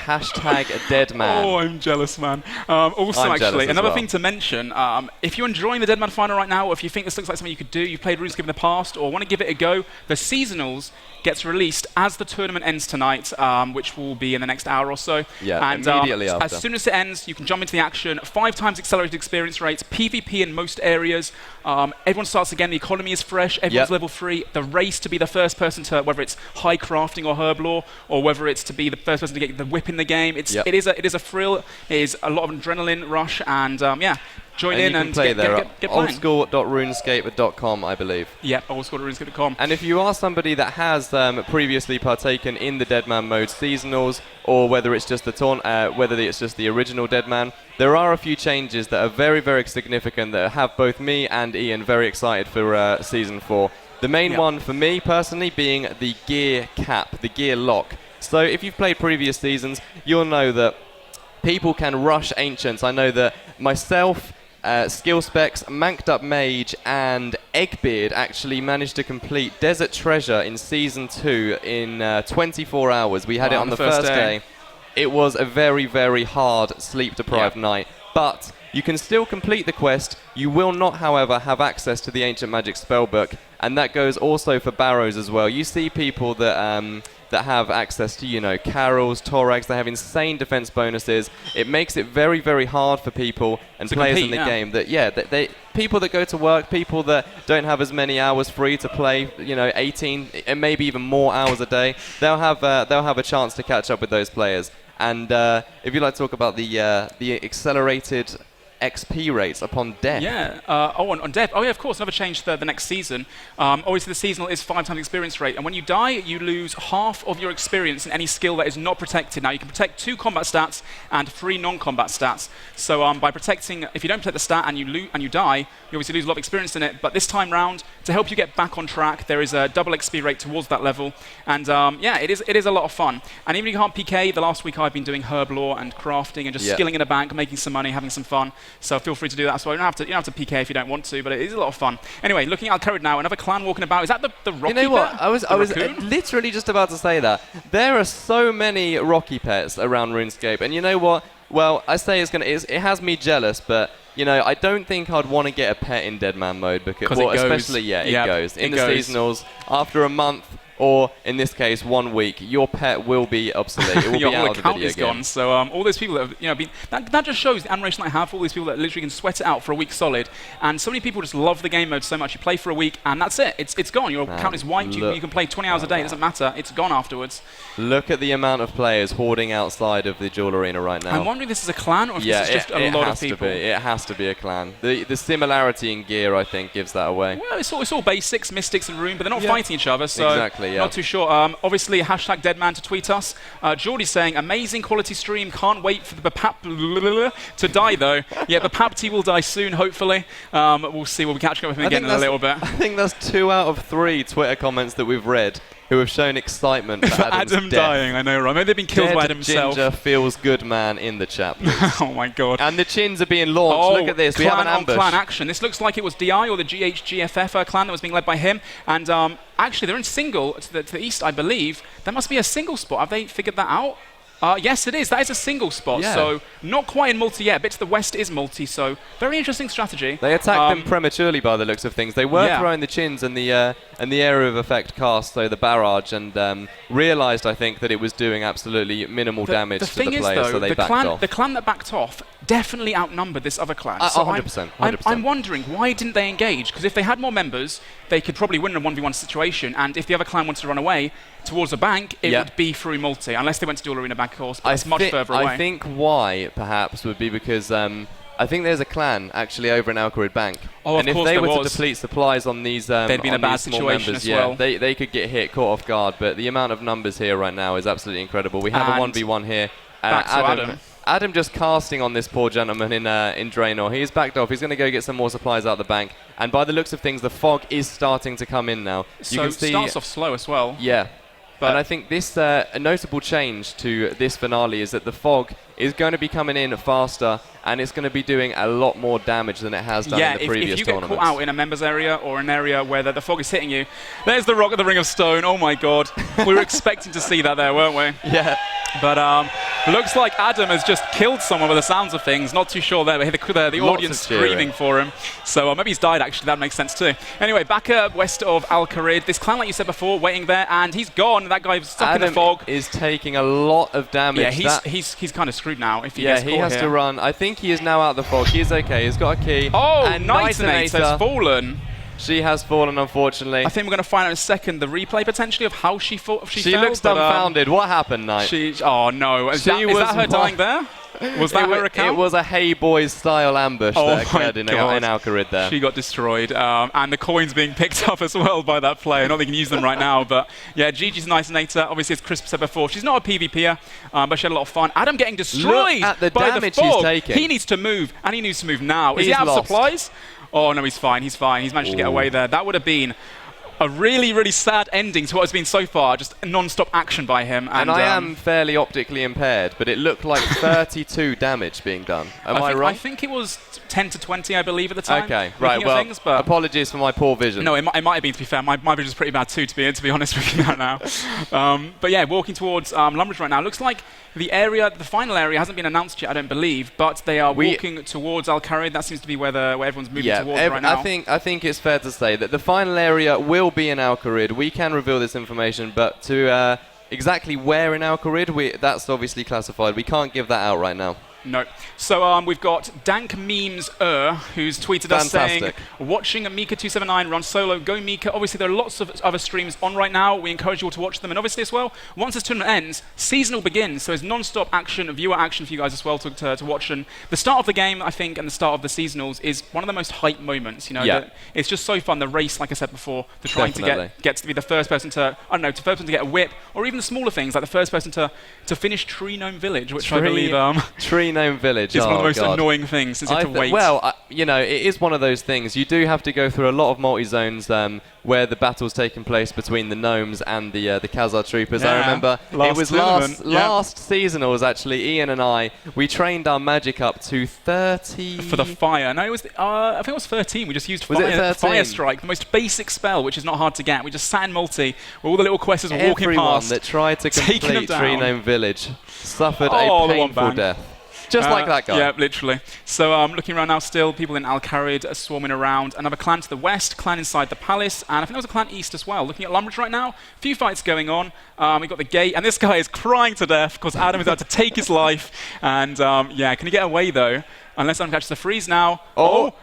#Deadman. Oh, I'm jealous, man. Also, actually, another thing to mention, if you're enjoying the Deadman final right now, or if you think this looks like something you could do, you've played RuneScape in the past, or want to give it a go, the Seasonals gets released as the tournament ends tonight, which will be in the next hour or so. Yeah, and immediately after. As soon as it ends, you can jump into the action. 5 times accelerated experience rates, PvP in most areas. Everyone starts again. The economy is fresh. Everyone's level 3. The race to be the first person to, whether it's high crafting or herb lore, or whether it's to be the first person to get the whip in the game. It is a thrill. It is a lot of adrenaline rush, and join in and play get playing. oldschool.runescape.com, I believe. Yeah, oldschool.runescape.com. And if you are somebody that has previously partaken in the Deadman mode seasonals, or whether it's just the original Deadman, there are a few changes that are very, very significant that have both me and Ian very excited for Season 4. The main one for me personally being the gear cap, the gear lock. So if you've played previous seasons, you'll know that people can rush Ancients. I know that myself, Skill Specs, Manked Up Mage, and Eggbeard actually managed to complete Desert Treasure in Season 2 in 24 hours. We had it on the first day. it was a very, very hard sleep-deprived night. But you can still complete the quest. You will not, however, have access to the Ancient Magic Spellbook, and that goes also for Barrows as well. You see people that that have access to, you know, Carols, Torags. They have insane defense bonuses. It makes it very, very hard for people and players in the game that, people that go to work, people that don't have as many hours free to play, you know, 18 and maybe even more hours a day, they'll have a chance to catch up with those players. And if you'd like to talk about the accelerated XP rates upon death. Yeah. On death. Oh, yeah, of course. Another change the next season. Obviously, the seasonal is 5 times experience rate. And when you die, you lose half of your experience in any skill that is not protected. Now, you can protect 2 combat stats and 3 non-combat stats. So by protecting, if you don't protect the stat and you die, you obviously lose a lot of experience in it. But this time round, to help you get back on track, there is a double XP rate towards that level. And yeah, it is a lot of fun. And even if you can't PK, the last week I've been doing herb lore and crafting and just skilling in a bank, making some money, having some fun. So feel free to do that. So you don't have to PK if you don't want to, but it is a lot of fun. Anyway, looking at Al-Kharid now, another clan walking about. Is that the Rocky You know what? pet? I was literally just about to say that. There are so many Rocky pets around RuneScape, and you know what? Well, I say it has me jealous, but you know, I don't think I'd want to get a pet in Deadman mode because it goes. Especially it goes. In the seasonals, after a month, or in this case, 1 week, your pet will be obsolete. It will be out of the video game. Gone. So all those people that have been that just shows the admiration I have for all these people that literally can sweat it out for a week solid. And so many people just love the game mode so much. You play for a week and that's it. It's gone. Your account is wiped. You can play 20 hours a day. It doesn't matter. It's gone afterwards. Look at the amount of players hoarding outside of the Jewel Arena right now. I'm wondering if this is a clan or if this is just a lot of people. It has to be a clan. The similarity in gear, I think, gives that away. Well, it's all basics, Mystics and Rune, but they're not fighting each other. So exactly, not too sure. Obviously, hashtag Deadman to tweet us. Geordie's saying, amazing quality stream. Can't wait for the Bapap to die, though. Yeah, Bapapti will die soon, hopefully. We'll see. We'll be catching up with him again in a little bit. I think that's 2 out of 3 Twitter comments that we've read who have shown excitement for Adam death. dying, I know, right? Maybe they've been killed by Adam himself. Ginger feels good, man, in the chat. Oh, my God. And the chins are being launched. Look at this. We have an ambush. Clan action. This looks like it was DI or the GHGFF clan that was being led by him. And actually, they're in single to the east, I believe. There must be a single spot. Have they figured that out? Yes, it is. That is a single spot. Yeah. So not quite in multi yet. A bit to the west is multi. So very interesting strategy. They attacked them prematurely by the looks of things. They were throwing the chins and the area of effect cast, so the barrage, and realised, I think, that it was doing absolutely minimal damage to the players, so they backed off. The clan that backed off definitely outnumbered this other clan. So 100%. I'm wondering, why didn't they engage? Because if they had more members, they could probably win in a 1v1 situation, and if the other clan wanted to run away towards a bank, it would be through multi, unless they went to Duel Arena Bank, of course, but that's much further away. I think why, perhaps, would be because I think there's a clan actually over in Al-Kharid Bank. Oh, and if they were to deplete supplies on these they'd be in a bad situation members, as well. They could get hit, caught off guard, but the amount of numbers here right now is absolutely incredible. We have a 1v1 here. Back to Adam. Adam just casting on this poor gentleman in Draenor. He's backed off. He's going to go get some more supplies out the bank. And by the looks of things, the fog is starting to come in now. So you can see, starts off slow as well. Yeah. And I think this a notable change to this finale is that the fog is going to be coming in faster, and it's going to be doing a lot more damage than it has done in the previous tournaments. If you get caught out in a members area or an area where the fog is hitting you, there's the rock of the Ring of Stone. Oh my God, we were expecting to see that there, weren't we? Yeah. But looks like Adam has just killed someone with the sounds of things. Not too sure there, but the audience screaming for him. So maybe he's died, actually. That makes sense too. Anyway, back west of Al-Kharid. This clan, like you said before, waiting there, and he's gone. That guy's stuck in the fog. Is taking a lot of damage. Yeah, he's kind of screwed now. If he gets caught he has here. to run. I think he is now out of the fog. He is okay. He's got a key. Oh, and Nightinator has fallen. She has fallen, unfortunately. I think we're going to find out in a second the replay potentially of how she fell. She looks dumbfounded. What happened, Knight? Oh no! Is that her dying there? Was that her account? It was a Hey Boys style ambush that occurred in Al-Kharid there. She got destroyed, and the coins being picked up as well by that player. Not that they can use them right now, but yeah, Gigi's Nightinator. Obviously, as Chris said before, she's not a PvPer, but she had a lot of fun. Adam getting destroyed. Look at the by damage the fog. he's taking. He needs to move, and he needs to move now. Is he out of supplies? Oh no, he's fine. He's fine. He's managed to get away there. That would have been a really, really sad ending to what has been so far, just non-stop action by him. And I am fairly optically impaired, but it looked like 32 damage being done. Am I wrong? I think it was 10 to 20, I believe, at the time. Okay, right. Well, things, but apologies for my poor vision. no, it might have been, to be fair. My vision's pretty bad too, to be honest with you now. But yeah, walking towards Lumbridge right now. Looks like the final area hasn't been announced yet, I don't believe, but they are walking towards Al-Kharid. That seems to be where everyone's moving towards right now. I think it's fair to say that the final area will be in Al-Kharid. We can reveal this information, but to exactly where in Al-Kharid, that's obviously classified. We can't give that out right now. No. So we've got Dank Memes who's tweeted us saying, watching Mika279 run solo, go Mika. Obviously, there are lots of other streams on right now. We encourage you all to watch them. And obviously, as well, once this tournament ends, season will begin. So there's non-stop action, viewer action for you guys as well to watch. And the start of the game, I think, and the start of the seasonals is one of the most hype moments. You know, it's just so fun. The race, like I said before, the trying to get to be the first person to, I don't know, to get a whip, or even the smaller things, like the first person to finish Tree Gnome Village, which I believe... Tree Gnome Village. It's one of the most annoying things, is you have to wait. Well, you know, it is one of those things. You do have to go through a lot of multi-zones where the battle's taking place between the gnomes and the Khazar troopers. I remember it was last seasonals, actually, Ian and I, we trained our magic up to 30... For the fire. No, it was, I think it was 13. We just used Fire Strike, the most basic spell, which is not hard to get. We just sat in multi, where all the little questers were walking past. Everyone that tried to complete Tree Gnome Village suffered a painful death. Just like that guy. Yeah, literally. So I'm looking around now still, people in Al-Kharid are swarming around. Another clan to the west, clan inside the palace, and I think there was a clan east as well. Looking at Lumbridge right now, a few fights going on. We've got the gate, and this guy is crying to death because Adam is about to take his life. And yeah, can he get away though? Unless Adam catches the freeze now.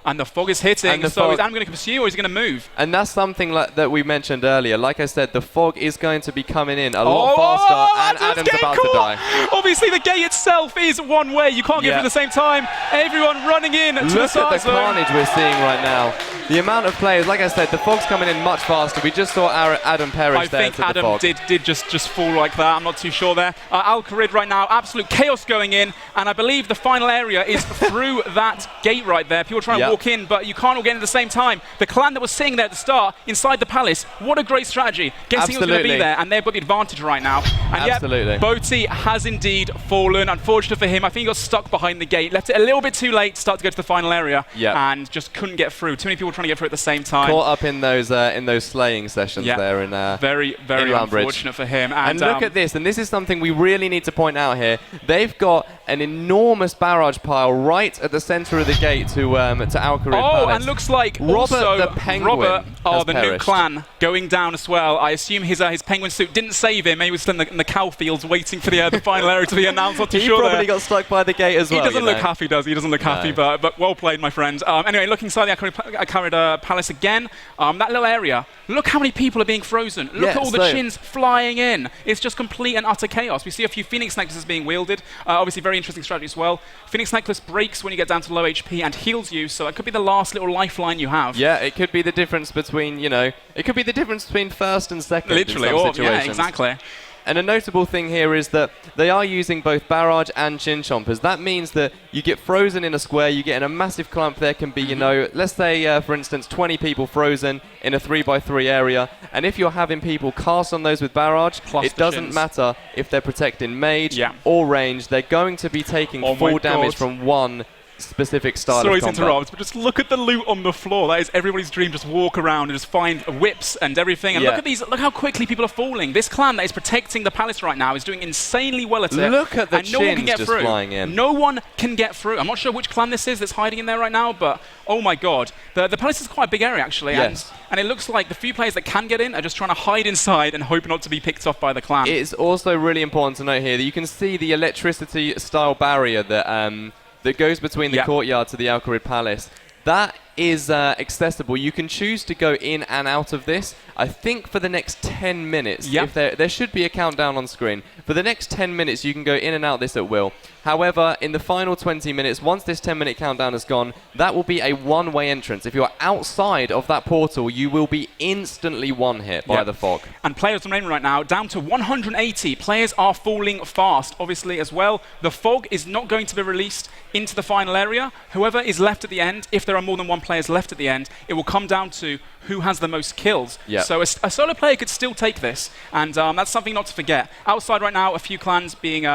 And the fog is hitting. So is Adam going to pursue or is he going to move? And that's something that we mentioned earlier. Like I said, the fog is going to be coming in a lot faster, and Adam's about to die. Obviously, the gate itself is one way. You can't get through at the same time. Everyone running in to the start zone. Look at the carnage we're seeing right now. The amount of players, like I said, the fog's coming in much faster. We just saw Adam perish there into the fog. I think Adam did just fall like that. I'm not too sure there. Al-Kharid right now, absolute chaos going in, and I believe the final area is through that gate right there. People trying to walk in, but you can't all get in at the same time. The clan that was sitting there at the start, inside the palace, what a great strategy. Guessing it was going to be there, and they've got the advantage right now. And Absolutely. Boti has indeed fallen. Unfortunate for him, I think he got stuck behind the gate. Left it a little bit too late to start to go to the final area, and just couldn't get through. Too many people trying to get through at the same time. Caught up in those slaying sessions there in very unfortunate for him. And look at this, and this is something we really need to point out here. They've got an enormous barrage pile right at the center of the gate to Al-Kharid Palace. And looks like Robert the Penguin the new clan going down as well. I assume his penguin suit didn't save him. Maybe he was still in the cow fields waiting for the final area to be announced. Not too sure. He probably got stuck by the gate as well. He doesn't look happy, does he? He doesn't look happy, but well played, my friend. Anyway, looking inside the Al-Kharid Palace again. That little area. Look how many people are being frozen. Look at all the chins flying in. It's just complete and utter chaos. We see a few Phoenix necklaces being wielded. Obviously, very interesting strategy as well. Phoenix necklace breaks when you get down to low HP and heals you, so that could be the last little lifeline you have. Yeah, it could be the difference between, it could be the difference between first and second. Literally, in some situations. Yeah, exactly. And a notable thing here is that they are using both barrage and chin chompers. That means that you get frozen in a square, you get in a massive clump. There can be, let's say, for instance, 20 people frozen in a 3x3 area. And if you're having people cast on those with barrage, it doesn't matter if they're protecting mage or range. They're going to be taking full damage from one specific style of combat. Sorry to interrupt, but just look at the loot on the floor. That is everybody's dream. Just walk around and just find whips and everything. And look at these. Look how quickly people are falling. This clan that is protecting the palace right now is doing insanely well at it. Look at the and no one can get just through. flying in. No one can get through. I'm not sure which clan this is that's hiding in there right now, but oh my god. The palace is quite a big area actually. Yes. And it looks like the few players that can get in are just trying to hide inside and hope not to be picked off by the clan. It's also really important to note here that you can see the electricity style barrier that goes between the courtyard to the Al-Kharid Palace. That is accessible. You can choose to go in and out of this. I think for the next 10 minutes, if there should be a countdown on screen. For the next 10 minutes, you can go in and out this at will. However, in the final 20 minutes, once this 10-minute countdown is gone, that will be a one-way entrance. If you're outside of that portal, you will be instantly one-hit by the fog. And players remaining right now, down to 180. Players are falling fast, obviously, as well. The fog is not going to be released into the final area. Whoever is left at the end, if there are more than one players left at the end, it will come down to who has the most kills. Yep. So a solo player could still take this, and that's something not to forget. Outside right now, a few clans being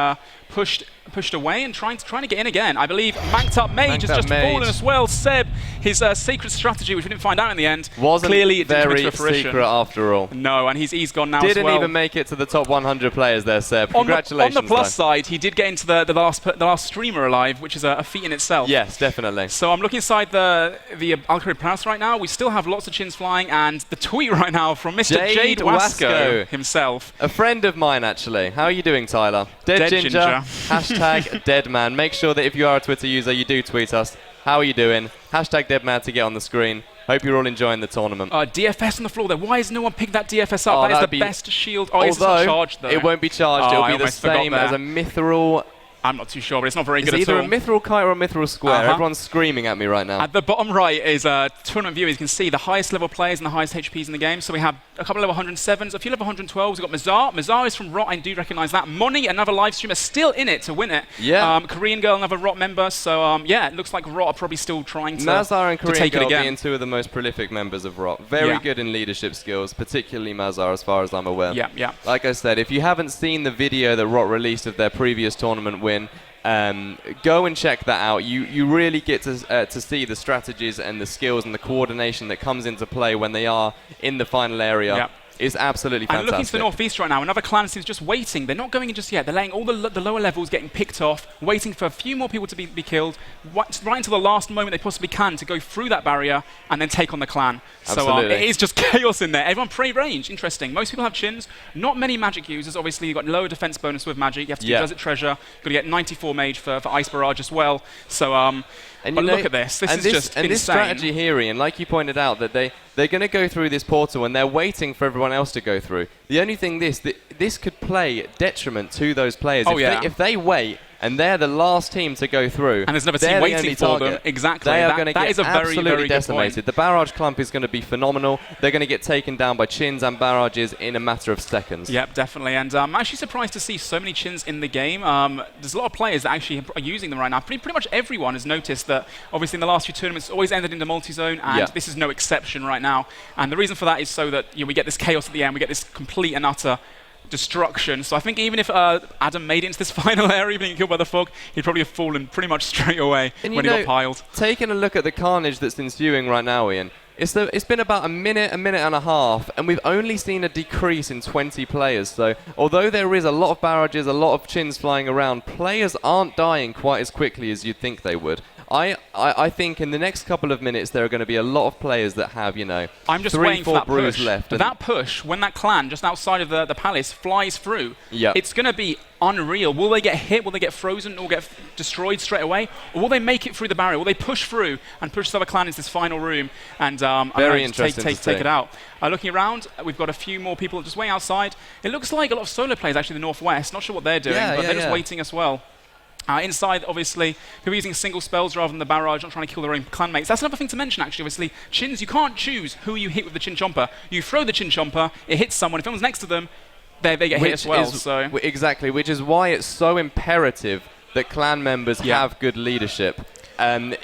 pushed away and trying to get in again. I believe Manked Up Mage has just fallen as well. Seb, his secret strategy, which we didn't find out in the end, wasn't clearly it didn't come very into fruition. secret after all. No, and he's gone now as well. Didn't even make it to the top 100 players there, Seb. Congratulations. On the plus side, he did get into the last streamer alive, which is a feat in itself. Yes, definitely. So I'm looking inside the Alcari Palace right now. We still have lots of chins flying, and the tweet right now from Mr. Jade Wasco himself. A friend of mine, actually. How are you doing, Tyler? Dead Ginger. Hashtag Deadman. Make sure that if you are a Twitter user, you do tweet us. How are you doing? Hashtag Deadman to get on the screen. Hope you're all enjoying the tournament. DFS on the floor there. Why has no one picked that DFS up? Oh, that is the best shield. Oh, it's not charged though. It won't be charged. It'll be the same as a mithril. I'm not too sure, but it's not very good It's at all. either a mithril kite or a mithril square. Everyone's screaming at me right now. At the bottom right is tournament view. As you can see, the highest level players and the highest HPs in the game. So we have a couple of level 107s, a few level 112s. We've got Mazar. Mazar is from Rot. I do recognise that. Moni, another live streamer, still in it to win it. Yeah. Korean Girl, another Rot member. So yeah, it looks like Rot are probably still trying to Mazar and Korean take Girl it again. being two of the most prolific members of Rot. Very good in leadership skills, particularly Mazar, as far as I'm aware. Yeah, yeah. Like I said, if you haven't seen the video that Rot released of their previous tournament win, go and check that out. You really get to see the strategies and the skills and the coordination that comes into play when they are in the final area. Yep. It's absolutely fantastic. And looking to the northeast right now, another clan seems just waiting. They're not going in just yet. They're letting all the lower levels getting picked off, waiting for a few more people to be killed, right until the last moment they possibly can to go through that barrier and then take on the clan. Absolutely. So it is just chaos in there. Everyone prey range. Interesting. Most people have chins. Not many magic users. Obviously, you've got lower defense bonus with magic. You have to do Desert Treasure. Got to get 94 mage for Ice Barrage as well. So and but look at this. This is just insane. This strategy here, Ian, like you pointed out, that they're going to go through this portal and they're waiting for everyone else to go through. The only thing this could play detriment to those players. If they wait and they're the last team to go through, and there's another team waiting for them. Exactly. They are going to get is a very, absolutely very decimated. The barrage clump is going to be phenomenal. They're going to get taken down by chins and barrages in a matter of seconds. Yep, definitely. And I'm actually surprised to see so many chins in the game. There's a lot of players that actually are using them right now. Pretty much everyone has noticed that. Obviously, in the last few tournaments, it's always ended in the multi-zone, and this is no exception right now. And the reason for that is so that we get this chaos at the end. We get this complete and utter destruction. So I think even if Adam made it into this final area being killed by the fog, he'd probably have fallen pretty much straight away when he got piled. Taking a look at the carnage that's ensuing right now, Ian, it's been about a minute and a half, and we've only seen a decrease in 20 players. So although there is a lot of barrages, a lot of chins flying around, players aren't dying quite as quickly as you'd think they would. I think in the next couple of minutes there are going to be a lot of players that have, I'm just 3-4 for that brews push. left. That push, when that clan just outside of the palace flies through, Yep. it's going to be unreal. Will they get hit? Will they get frozen or get destroyed straight away? Or will they make it through the barrier? Will they push through and push the other clan into this final room and Very interesting to take see. it out? Looking around, we've got a few more people just waiting outside. It looks like a lot of solo players actually in the northwest. Not sure what they're doing, but they're just waiting as well. Inside, obviously, people using single spells rather than the barrage, not trying to kill their own clanmates. That's another thing to mention, actually. Obviously, chins, you can't choose who you hit with the chin chomper. You throw the chin chomper, it hits someone. If someone's next to them, they get hit as well. Exactly, which is why it's so imperative that clan members have good leadership.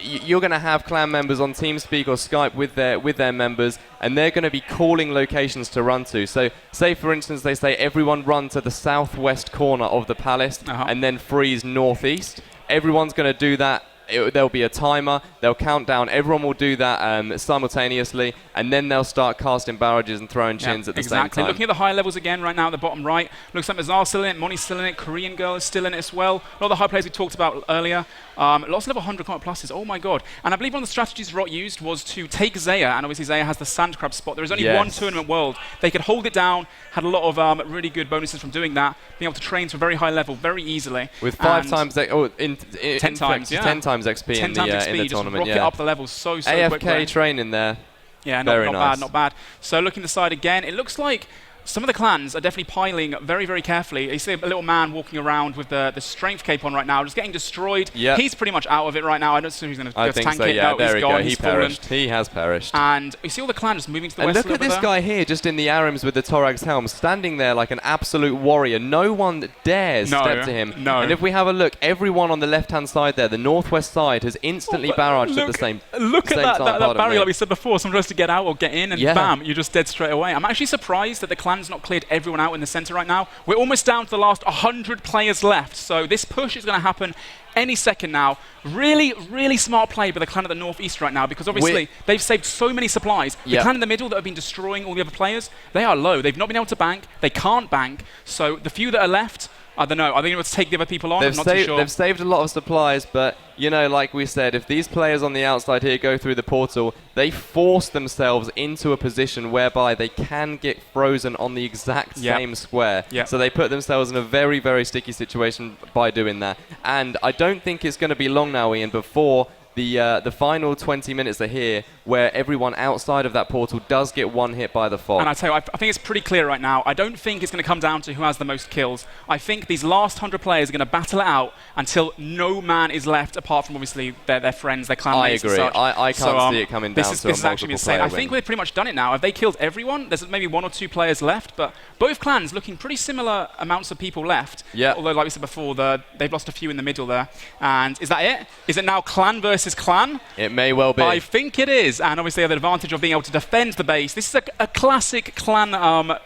You're going to have clan members on TeamSpeak or Skype with their members, and they're going to be calling locations to run to. So, say for instance, they say everyone run to the southwest corner of the palace and then freeze northeast. Everyone's going to do that. There'll be a timer, they'll count down, everyone will do that simultaneously, and then they'll start casting barrages and throwing chins at the same time. Looking at the high levels again right now at the bottom right, looks like Mazar's still in it, Moni's still in it, Korean Girl is still in it as well. A lot of the high players we talked about earlier, lots of level 100 combat pluses, oh my god. And I believe one of the strategies Rot used was to take Zaya, and obviously Zaya has the sand crab spot. There is only one tournament world. They could hold it down, had a lot of really good bonuses from doing that, being able to train to a very high level very easily. With 10 times, 10 times XP 10 in times the XP, just tournament. rocket up the levels so AFK quickly. training there. Yeah, Very not nice. bad. So looking to the side again, it looks like some of the clans are definitely piling very, very carefully. You see a little man walking around with the strength cape on right now, just getting destroyed. Yep. He's pretty much out of it right now. I don't assume he's going to I tank think so, it. yeah. No, There he's we gone. go. He He's fallen. perished. He has perished. And you see all the clans just moving to the And west look a at little this bit there. guy here, just in the Arims with the Torag's helm, standing there like an absolute warrior. No one dares step to him. No. And if we have a look, everyone on the left-hand side there, the northwest side, has instantly barraged at the same Look same at time. that Pardon barrier me. like we said before. Someone tries to get out or get in, and Yeah. bam, you're just dead straight away. I'm actually surprised that the clan's not cleared everyone out in the center right now. We're almost down to the last 100 players left, so this push is going to happen any second now. Really, really smart play by the clan at the northeast right now, because obviously they've saved so many supplies. The clan in the middle that have been destroying all the other players, they are low. They've not been able to bank. They can't bank. So the few that are left, I don't know. Are they able to take the other people on? I'm not too sure. They've saved a lot of supplies, but, you know, like we said, if these players on the outside here go through the portal, they force themselves into a position whereby they can get frozen on the exact same square. So they put themselves in a very, very sticky situation by doing that. And I don't think it's going to be long now, Ian, before the final 20 minutes are here, where everyone outside of that portal does get one hit by the fog. And I tell you, I think it's pretty clear right now. I don't think it's going to come down to who has the most kills. I think these last 100 players are going to battle it out until no man is left, apart from obviously their friends, their clanmates. I agree. And such. I can't see it coming down to this is actually insane. I think we've pretty much done it now. Have they killed everyone? There's maybe 1 or 2 players left, but both clans looking pretty similar amounts of people left. Yeah. Although, like we said before, they've lost a few in the middle there. And is that it? Is it now clan versus clan? It may well be. I think it is, and obviously they have the advantage of being able to defend the base. This is a classic clan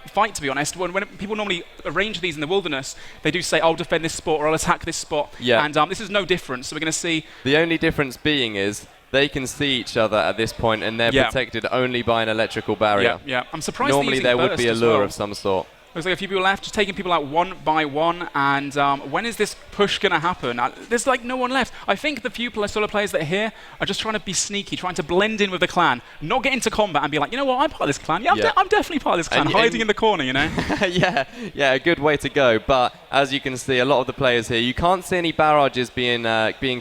fight, to be honest. When people normally arrange these in the wilderness, they do say, I'll defend this spot or I'll attack this spot. Yeah. And this is no different, so we're going to see... The only difference being is they can see each other at this point, and they're protected only by an electrical barrier. Yeah. I'm surprised Normally there would be a lure of some sort. Looks like a few people left, just taking people out one by one. And when is this push going to happen? There's like no one left. I think the few solo players that are here are just trying to be sneaky, trying to blend in with the clan, not get into combat and be like, you know what, I'm part of this clan. Yeah, I'm definitely part of this clan, hiding in the corner, you know? yeah, a good way to go. But as you can see, a lot of the players here, you can't see any barrages being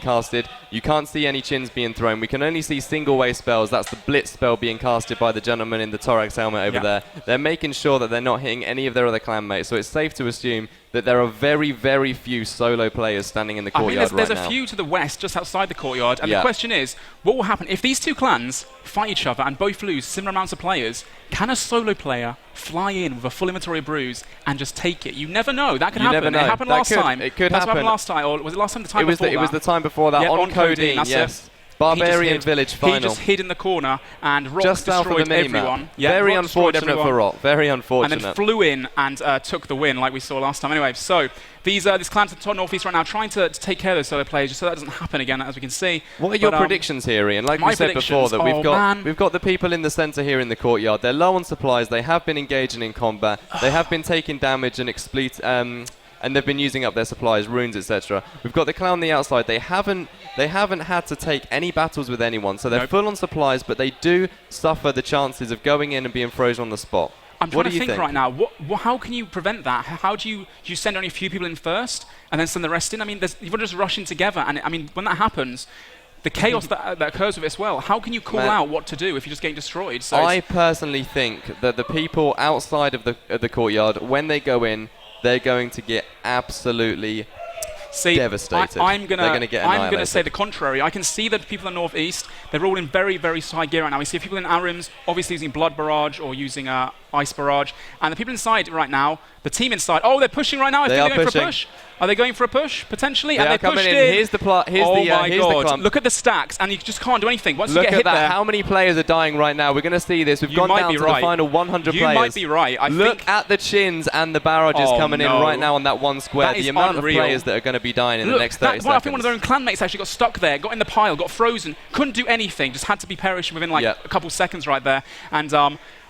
casted. You can't see any chins being thrown. We can only see single-way spells. That's the blitz spell being casted by the gentleman in the Thorax helmet over there. They're making sure that they're not hitting any of their other clanmates. So it's safe to assume that there are very, very few solo players standing in the courtyard there's a few to the west, just outside the courtyard. And the question is, what will happen if these two clans fight each other and both lose similar amounts of players? Can a solo player fly in with a full inventory of brews and just take it? You never know. That could happen. Never know. It happened last time. It could That's happen. What happened last time, or was it last time? The time before that? It was the time before that on Codeine. Yes. Barbarian Village final. He just hid in the corner and Rock just destroyed everyone. Very unfortunate for Rock. Very unfortunate. And then flew in and took the win like we saw last time. Anyway, so these clans at the top northeast right now trying to take care of those solo players just so that doesn't happen again, as we can see. What are your predictions here, Ian? Like we said before, that we've got the people in the centre here in the courtyard. They're low on supplies. They have been engaging in combat. They have been taking damage and they've been using up their supplies, runes, etc. We've got the clan on the outside. They haven't had to take any battles with anyone, so they're full on supplies, but they do suffer the chances of going in and being frozen on the spot. I'm trying to think right now. How can you prevent that? How do you send only a few people in first and then send the rest in? I mean, you're just rushing together, and I mean, when that happens, the chaos that occurs with it as well. How can you call out what to do if you're just getting destroyed? So I personally think that the people outside of the courtyard, when they go in, they're going to get absolutely devastated. I'm going to say the contrary. I can see that people in the northeast, they're all in very, very high gear right now. We see people in Arims obviously using Blood Barrage or using Ice Barrage. And the people inside right now, the team inside, they're pushing right now. I think they're going for a push. Are they going for a push, potentially? And they pushed in. Here's the clump. Look at the stacks, and you just can't do anything. Once Look you get at hit that. there, How many players are dying right now? We're going to see this. We've gone down to the final 100 players. You might be right. Look at the chins and the barrages coming in right now on that one square. The amount of players that are going to be dying in the next 30 seconds. I think one of their own clanmates actually got stuck there, got in the pile, got frozen, couldn't do anything, just had to be perished within a couple seconds right there. And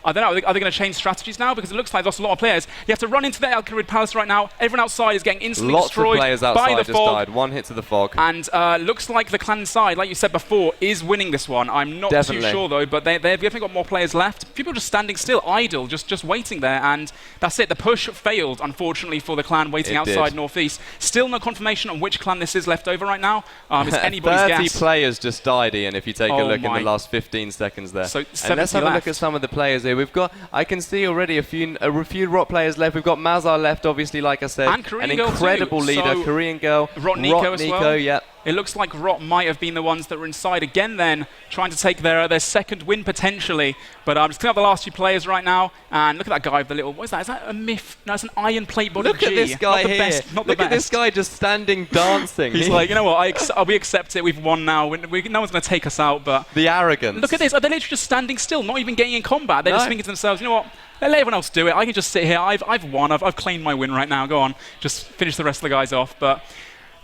I don't know, are they going to change strategies now? Because it looks like they've lost a lot of players. You have to run into the Alcarid Palace right now. Everyone outside is getting instantly destroyed by the fog. Lots of players outside just died. One hit to the fog. And looks like the clan side, like you said before, is winning this one. I'm not too sure, though, but they've definitely got more players left. People just standing still, idle, just waiting there. And that's it. The push failed, unfortunately, for the clan waiting outside northeast. Still no confirmation on which clan this is left over right now. It's anybody's 30 guess. players just died, Ian, if you take a look in the last 15 seconds there. So and let's have a look at some of the players here. We've got, I can see already a few Rot players left. We've got Mazar left, obviously, like I said. And Korean an Girl incredible too. leader, So Korean Girl. Rot Nico as well. Yeah. It looks like Rot might have been the ones that were inside again then, trying to take their second win potentially. But I'm just cleaning up the last few players right now, and look at that guy with the little, what is that? Is that a myth? No, it's an iron plate body Look G. at this guy not the here. Best, not Look the at best. this guy just standing dancing. He's like, you know what, we accept it, we've won now, no one's going to take us out, but... The arrogance. Look at this, they're literally just standing still, not even getting in combat. They're No. just thinking to themselves, you know what, let everyone else do it, I can just sit here, I've won, I've claimed my win right now, go on, just finish the rest of the guys off, but...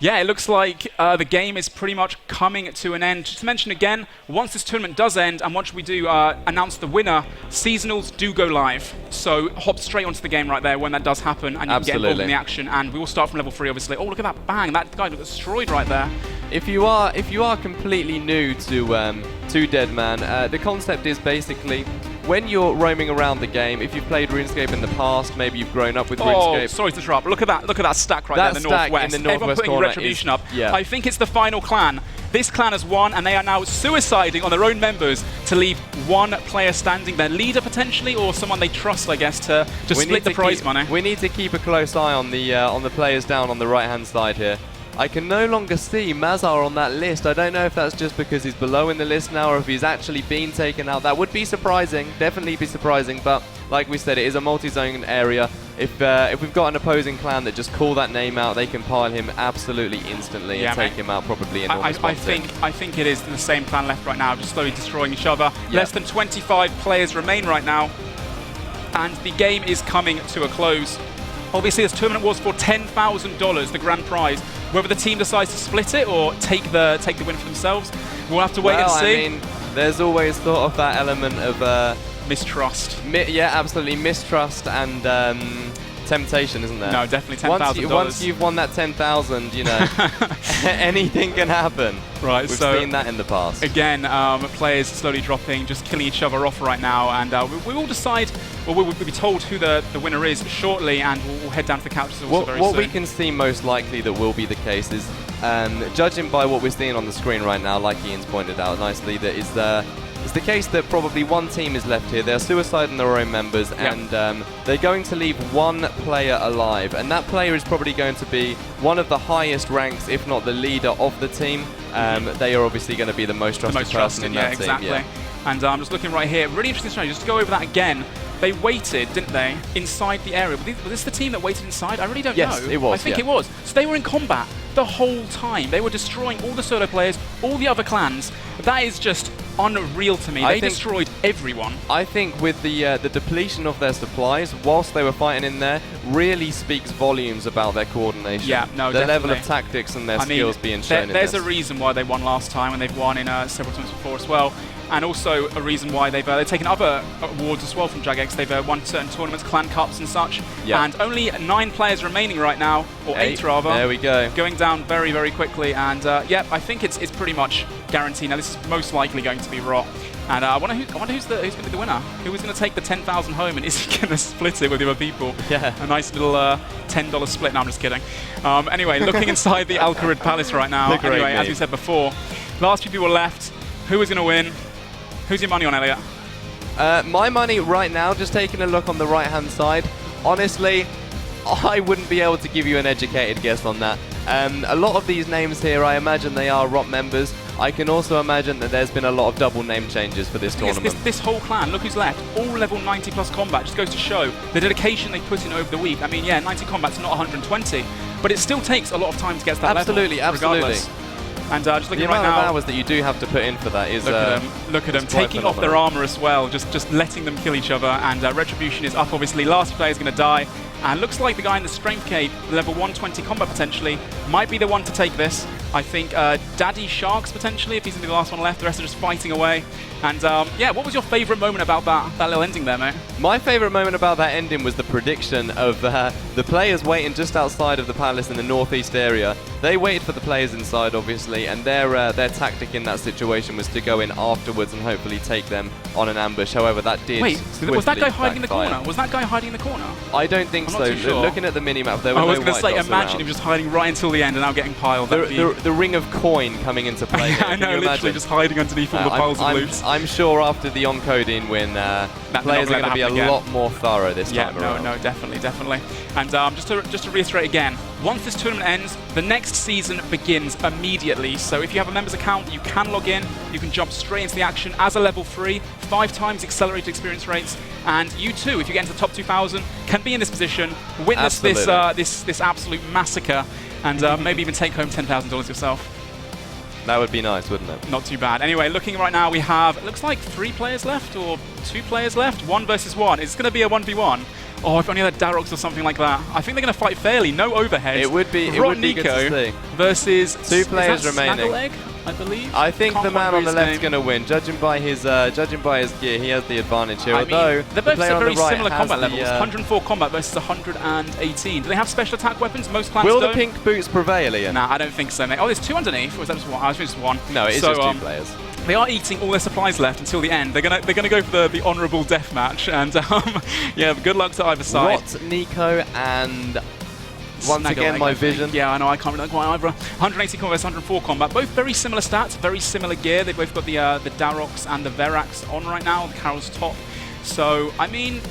Yeah, it looks like the game is pretty much coming to an end. Just to mention again, once this tournament does end, and once we do announce the winner, seasonals do go live. So hop straight onto the game right there when that does happen, and you can get involved in the action. And we will start from level 3, obviously. Oh, look at that bang! That guy got destroyed right there. If you are completely new to Deadman, the concept is basically when you're roaming around the game. If you've played RuneScape in the past, maybe you've grown up with RuneScape. Oh, sorry to interrupt, but look at that stack right there in the northwest. In the northwest Everyone putting corner retribution up. Yeah. I think it's the final clan. This clan has won, and they are now suiciding on their own members to leave one player standing, their leader potentially, or someone they trust, I guess, to split the prize money. We need to keep a close eye on the players down on the right-hand side here. I can no longer see Mazar on that list. I don't know if that's just because he's below in the list now or if he's actually been taken out. That would be surprising, definitely be surprising, but like we said, it is a multi-zone area. If we've got an opposing clan that just call that name out, they can pile him absolutely instantly and take him out probably in almost one tick. I think it is the same clan left right now, just slowly destroying each other. Yep. Less than 25 players remain right now, and the game is coming to a close. Obviously, this tournament was for $10,000, the grand prize. Whether the team decides to split it or take the win for themselves, we'll have to wait and see. I mean, there's always sort of that element of mistrust. Yeah, absolutely, mistrust and temptation, isn't there? No, definitely $10,000. Once you've won that 10,000, you know, anything can happen. Right, We've so seen that in the past. Again, players slowly dropping, just killing each other off right now, and we will decide. Well, we'll be told who the winner is shortly, and we'll head down to the couches also very soon. What we can see most likely that will be the case is, judging by what we're seeing on the screen right now, like Ian's pointed out nicely, that is the case that probably one team is left here. They're suiciding their own members, and they're going to leave one player alive, and that player is probably going to be one of the highest ranks, if not the leader of the team. They are obviously going to be the most trusted person in that team. Exactly. Yeah. And I'm just looking right here. Really interesting strategy. Just to go over that again. They waited, didn't they, inside the area? Was this the team that waited inside? I really don't know. Yes, it was. I think it was. So they were in combat the whole time. They were destroying all the solo players, all the other clans. That is just unreal to me. They destroyed everyone. I think with the depletion of their supplies, whilst they were fighting in there, really speaks volumes about their coordination. Yeah, no, their definitely. level of tactics and their skills being shown in this. There's a reason why they won last time, and they've won in several times before as well. And also a reason why they've taken other awards as well from Jagex. They've won certain tournaments, clan cups and such. Yeah. And only 9 players remaining right now, or 8 rather. There we go. Going down very, very quickly. And yeah, I think it's pretty much guaranteed. Now this is most likely going to be Rot. And I wonder who's going to be the winner. Who is going to take the 10,000 home, and is he going to split it with the other people? Yeah. A nice little $10 split. No, I'm just kidding. Anyway, looking inside the Alcarid Palace right now. Anyway, as we said before, last few people left. Who is going to win? Who's your money on, Elliot? My money right now, just taking a look on the right-hand side, honestly, I wouldn't be able to give you an educated guess on that. A lot of these names here, I imagine they are Rot members. I can also imagine that there's been a lot of double name changes for this tournament. This whole clan, look who's left. All level 90 plus combat, just goes to show the dedication they put in over the week. I mean, yeah, 90 combat's not 120, but it still takes a lot of time to get to that level. Absolutely. Regardless. And just looking the right amount now, of hours that you do have to put in for that is look at them taking off their armor as well, just letting them kill each other. And retribution is up, obviously. Last player is going to die, and looks like the guy in the strength cape, level 120 combat potentially, might be the one to take this. I think Daddy Sharks potentially, if he's going to be the last one left. The rest are just fighting away. And yeah, what was your favourite moment about that little ending there, mate? My favourite moment about that ending was the prediction of the players waiting just outside of the palace in the northeast area. They waited for the players inside, obviously, and their tactic in that situation was to go in afterwards and hopefully take them on an ambush. However, that did. Wait, was that guy hiding in the backfire. corner? Was that guy hiding in the corner? I don't think I'm not So too sure. looking at the mini-map, there were I was no going to white say, dots imagine around. him just hiding right until the end and now getting piled. The ring of coin coming into play. Here. I Can know, you literally imagine? just hiding underneath all the piles of loot. I'm sure after the on-coding win, players are going to be a lot more thorough this time around. No, definitely. And just to reiterate again, once this tournament ends, the next season begins immediately. So if you have a members account, you can log in, you can jump straight into the action as a level 3, 5 times accelerated experience rates, and you too, if you get into the top 2,000, can be in this position, witness this absolute massacre, and maybe even take home $10,000 yourself. That would be nice, wouldn't it? Not too bad. Anyway, looking right now, we have, it looks like 3 players left or 2 players left. 1 versus 1. It's going to be a 1v1. Oh, if only they had Darox or something like that. I think they're going to fight fairly. No overhead. It would be good to see. Versus 2 players remaining. Snaggleegg, I believe. I think the man on the left's name. going to win. Judging by his gear, he has the advantage here. I mean, Although they're both player on very the right similar has combat the, levels. 104 combat versus 118. Do they have special attack weapons? Most clans Will don't. the pink boots prevail, Ian? Nah, I don't think so, mate. Oh, there's 2 underneath. Or is that just 1? I think it's 1. No, it is so, just 2 players. They are eating all their supplies left until the end. They're gonna go for the honourable death match, and yeah, good luck to either side. Rot, Nico, and once again my vision. Yeah, I know, I can't remember quite either. 180 combat versus 104 combat. Both very similar stats, very similar gear. They've both got the Darox and the Verax on right now. The Carol's top. So I mean,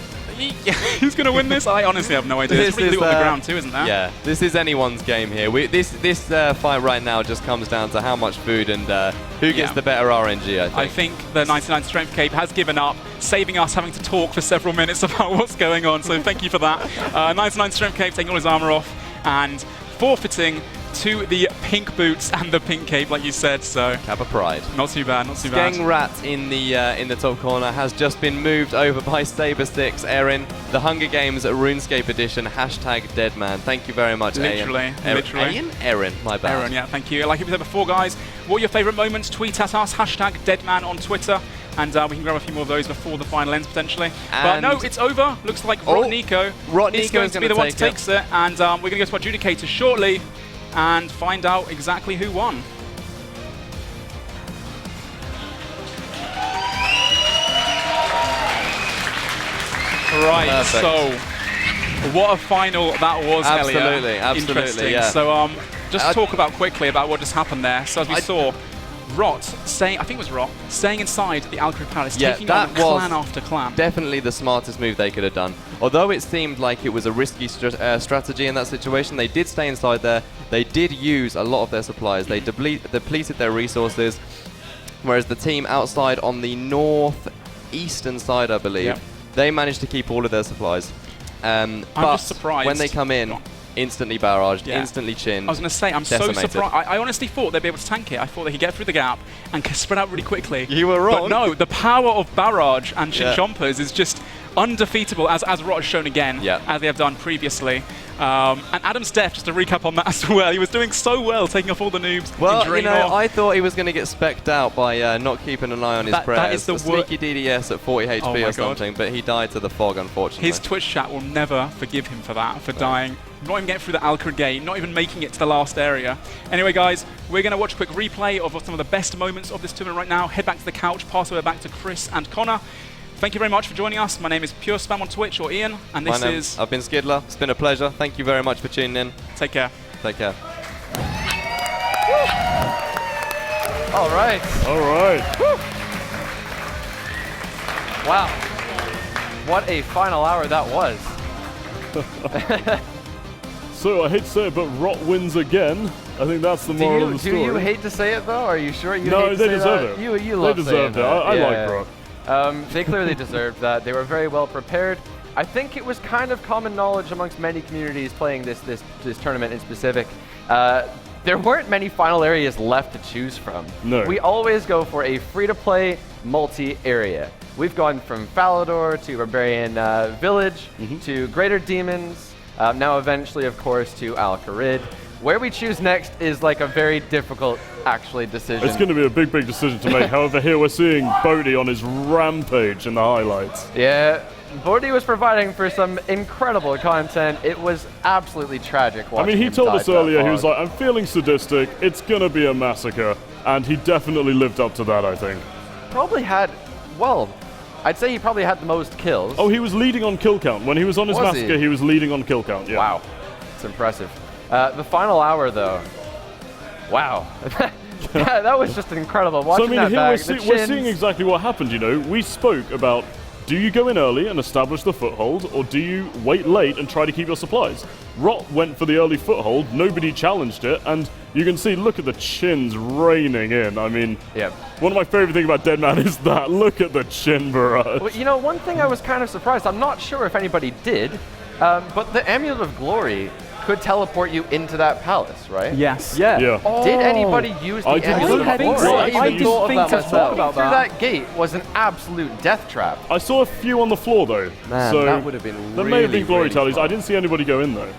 who's gonna win this? I honestly have no idea. There's really loot on the ground too, isn't there? Yeah, this is anyone's game here. This fight right now just comes down to how much food and who gets the better RNG, I think the 99 Strength Cape has given up, saving us having to talk for several minutes about what's going on, so thank you for that. 99 Strength Cape taking all his armor off and forfeiting to the pink boots and the pink cape, like you said, so... Kappa Pride. Not too bad, not too bad. Skeng Rat in the top corner has just been moved over by Saber6, Erin. The Hunger Games RuneScape edition, #Deadman. Thank you very much, Literally. Ian? Erin, my bad. Erin, yeah, thank you. Like we said before, guys, what are your favourite moments? Tweet at us, #Deadman on Twitter, and we can grab a few more of those before the final ends, potentially. But no, it's over. Looks like Rot Nico is going to be the one who takes it, and we're going to go to Adjudicator shortly and find out exactly who won. Right, Perfect. so what a final that was, Absolutely, Elliot. absolutely, Interesting. yeah. So just talk about quickly about what just happened there. So as we saw, Rot staying, I think it was Rot, staying inside the Alcrid Palace, taking on clan after clan. Definitely the smartest move they could have done. Although it seemed like it was a risky strategy in that situation, they did stay inside there. They did use a lot of their supplies. They depleted their resources, whereas the team outside on the northeastern side, I believe, they managed to keep all of their supplies. I'm but just surprised. when they come in, instantly barraged, instantly chinned. I was going to say, I'm decimated. so surprised. I honestly thought they'd be able to tank it. I thought they could get through the gap and spread out really quickly. You were wrong. But no, the power of barrage and chinchompers is just undefeatable, as Rot has shown again, as they have done previously. And Adam's death, just to recap on that as well, he was doing so well, taking off all the noobs. Well, you know, I thought he was going to get specced out by not keeping an eye on his prayers. That is the sneaky DDS at 40 HP or something, but he died to the fog, unfortunately. His Twitch chat will never forgive him for that, for dying. Not even getting through the Alcrid Gate, not even making it to the last area. Anyway, guys, we're going to watch a quick replay of some of the best moments of this tournament right now. Head back to the couch, pass over back to Chris and Connor. Thank you very much for joining us. My name is Pure Spam on Twitch, or Ian, and this is... I've been Skidler. It's been a pleasure. Thank you very much for tuning in. Take care. Take care. All right. All right. Woo. Wow. What a final hour that was. So I hate to say it, but Rot wins again. I think that's the moral of the story. Do you hate to say it though? Are you sure you no, hate to they say deserve that? it. You love they deserved it. I like Rot. They clearly deserved that. They were very well prepared. I think it was kind of common knowledge amongst many communities playing this tournament in specific. There weren't many final areas left to choose from. No. We always go for a free-to-play multi-area. We've gone from Falador to Barbarian Village to Greater Demons, now eventually, of course, to Al-Kharid. Where we choose next is like a very difficult, actually, decision. It's going to be a big decision to make. However, here we're seeing Bodhi on his rampage in the highlights. Yeah, Bodhi was providing for some incredible content. It was absolutely tragic watching I mean, he him told die us to that earlier, he fog. was like, I'm feeling sadistic, it's going to be a massacre. And he definitely lived up to that, I think. Probably had, well, I'd say he probably had the most kills. Oh, he was leading on kill count. When he was on his Was he? massacre, he was leading on kill count, yeah. Wow, it's impressive. The final hour, though. Wow. That was just incredible. Watching So, I mean, that here back, we're seeing exactly what happened, you know. We spoke about, do you go in early and establish the foothold, or do you wait late and try to keep your supplies? Rot went for the early foothold, nobody challenged it, and you can see, look at the chins raining in. I mean, yeah. One of my favorite things about Deadman is that. Look at the chin barrage. Well, you know, one thing I was kind of surprised, I'm not sure if anybody did, but the Amulet of Glory could teleport you into that palace, right? Yes. Yeah. Yeah. Did anybody use the I didn't Amulet of think Glory? so. I I didn't thought of think that to myself. talk about Through that. that gate was an absolute death trap. I saw a few on the floor, though. Man, so that would have been there may have been really, glory really tallies. fun. I didn't see anybody go in, though.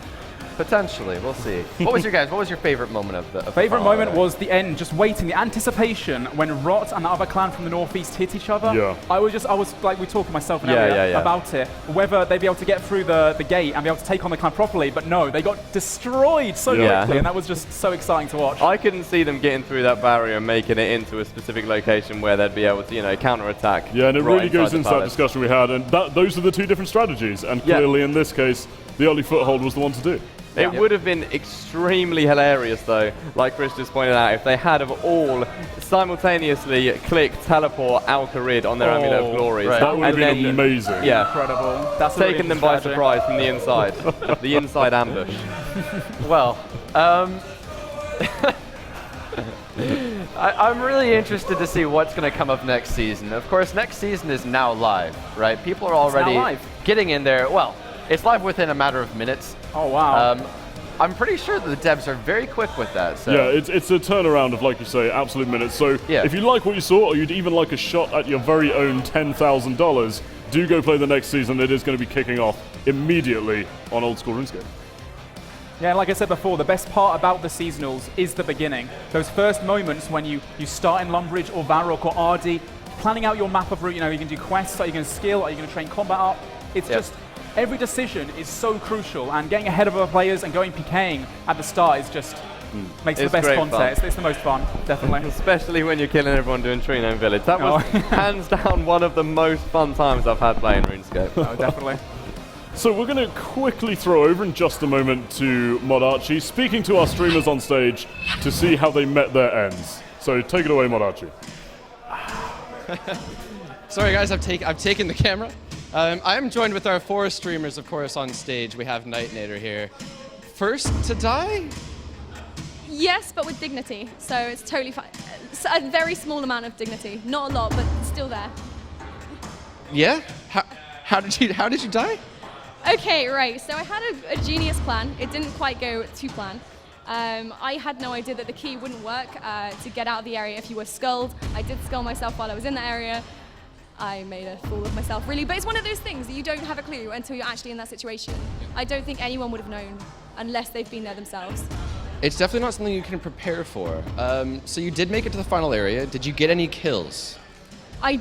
Potentially, we'll see. What was your favorite moment of the Favorite final moment hour? was the end, just waiting, the anticipation when Rot and the other clan from the northeast hit each other. Yeah. I was like, we talking myself and Yeah, Elliot yeah, yeah. about it, whether they'd be able to get through the gate and be able to take on the clan properly, but no, they got destroyed so Yeah. quickly, and that was just so exciting to watch. I couldn't see them getting through that barrier and making it into a specific location where they'd be able to, you know, counterattack. Yeah, and it right really goes inside the into that palace. discussion we had, and those are the two different strategies. And Yeah. clearly, in this case, the early foothold was the one to do. It would have been extremely hilarious, though, like Chris just pointed out, if they had of all simultaneously clicked teleport Al-Kharid on their Amulet of Glories. right. That would have and been then, amazing. Yeah, Incredible. That's a taken really them by strategy. surprise from the inside. The inside ambush. Well, I'm really interested to see what's going to come up next season. Of course, next season is now live, right? People are already live. getting in there. Well, it's live within a matter of minutes. Oh, wow. I'm pretty sure that the devs are very quick with that. So. Yeah, it's a turnaround of, like you say, absolute minutes. So Yeah. if you like what you saw, or you'd even like a shot at your very own $10,000, do go play the next season. It is going to be kicking off immediately on Old School RuneScape. Yeah, like I said before, the best part about the seasonals is the beginning. Those first moments when you start in Lumbridge or Varrock or Ardy, planning out your map of route, you know, you can do quests, are you going to skill, are you going to train combat up? It's Yep. just, every decision is so crucial, and getting ahead of other players and going PKing at the start is just, makes It's the best great content. fun. It's the most fun, definitely. Especially when you're killing everyone doing Tree Gnome Village. That was hands down one of the most fun times I've had playing RuneScape. Oh, definitely. So we're going to quickly throw over in just a moment to Mod Archie, speaking to our streamers on stage to see how they met their ends. So take it away, Mod Archie. Sorry guys, I've taken the camera. I am joined with our 4 streamers, of course, on stage. We have Nightnator here. First to die? Yes, but with dignity. So it's totally fine. It's a very small amount of dignity. Not a lot, but still there. Yeah? How did you die? Okay, right. So I had a genius plan. It didn't quite go to plan. I had no idea that the key wouldn't work to get out of the area if you were sculled. I did skull myself while I was in the area. I made a fool of myself, really. But it's one of those things that you don't have a clue until you're actually in that situation. I don't think anyone would have known unless they've been there themselves. It's definitely not something you can prepare for. So you did make it to the final area. Did you get any kills? I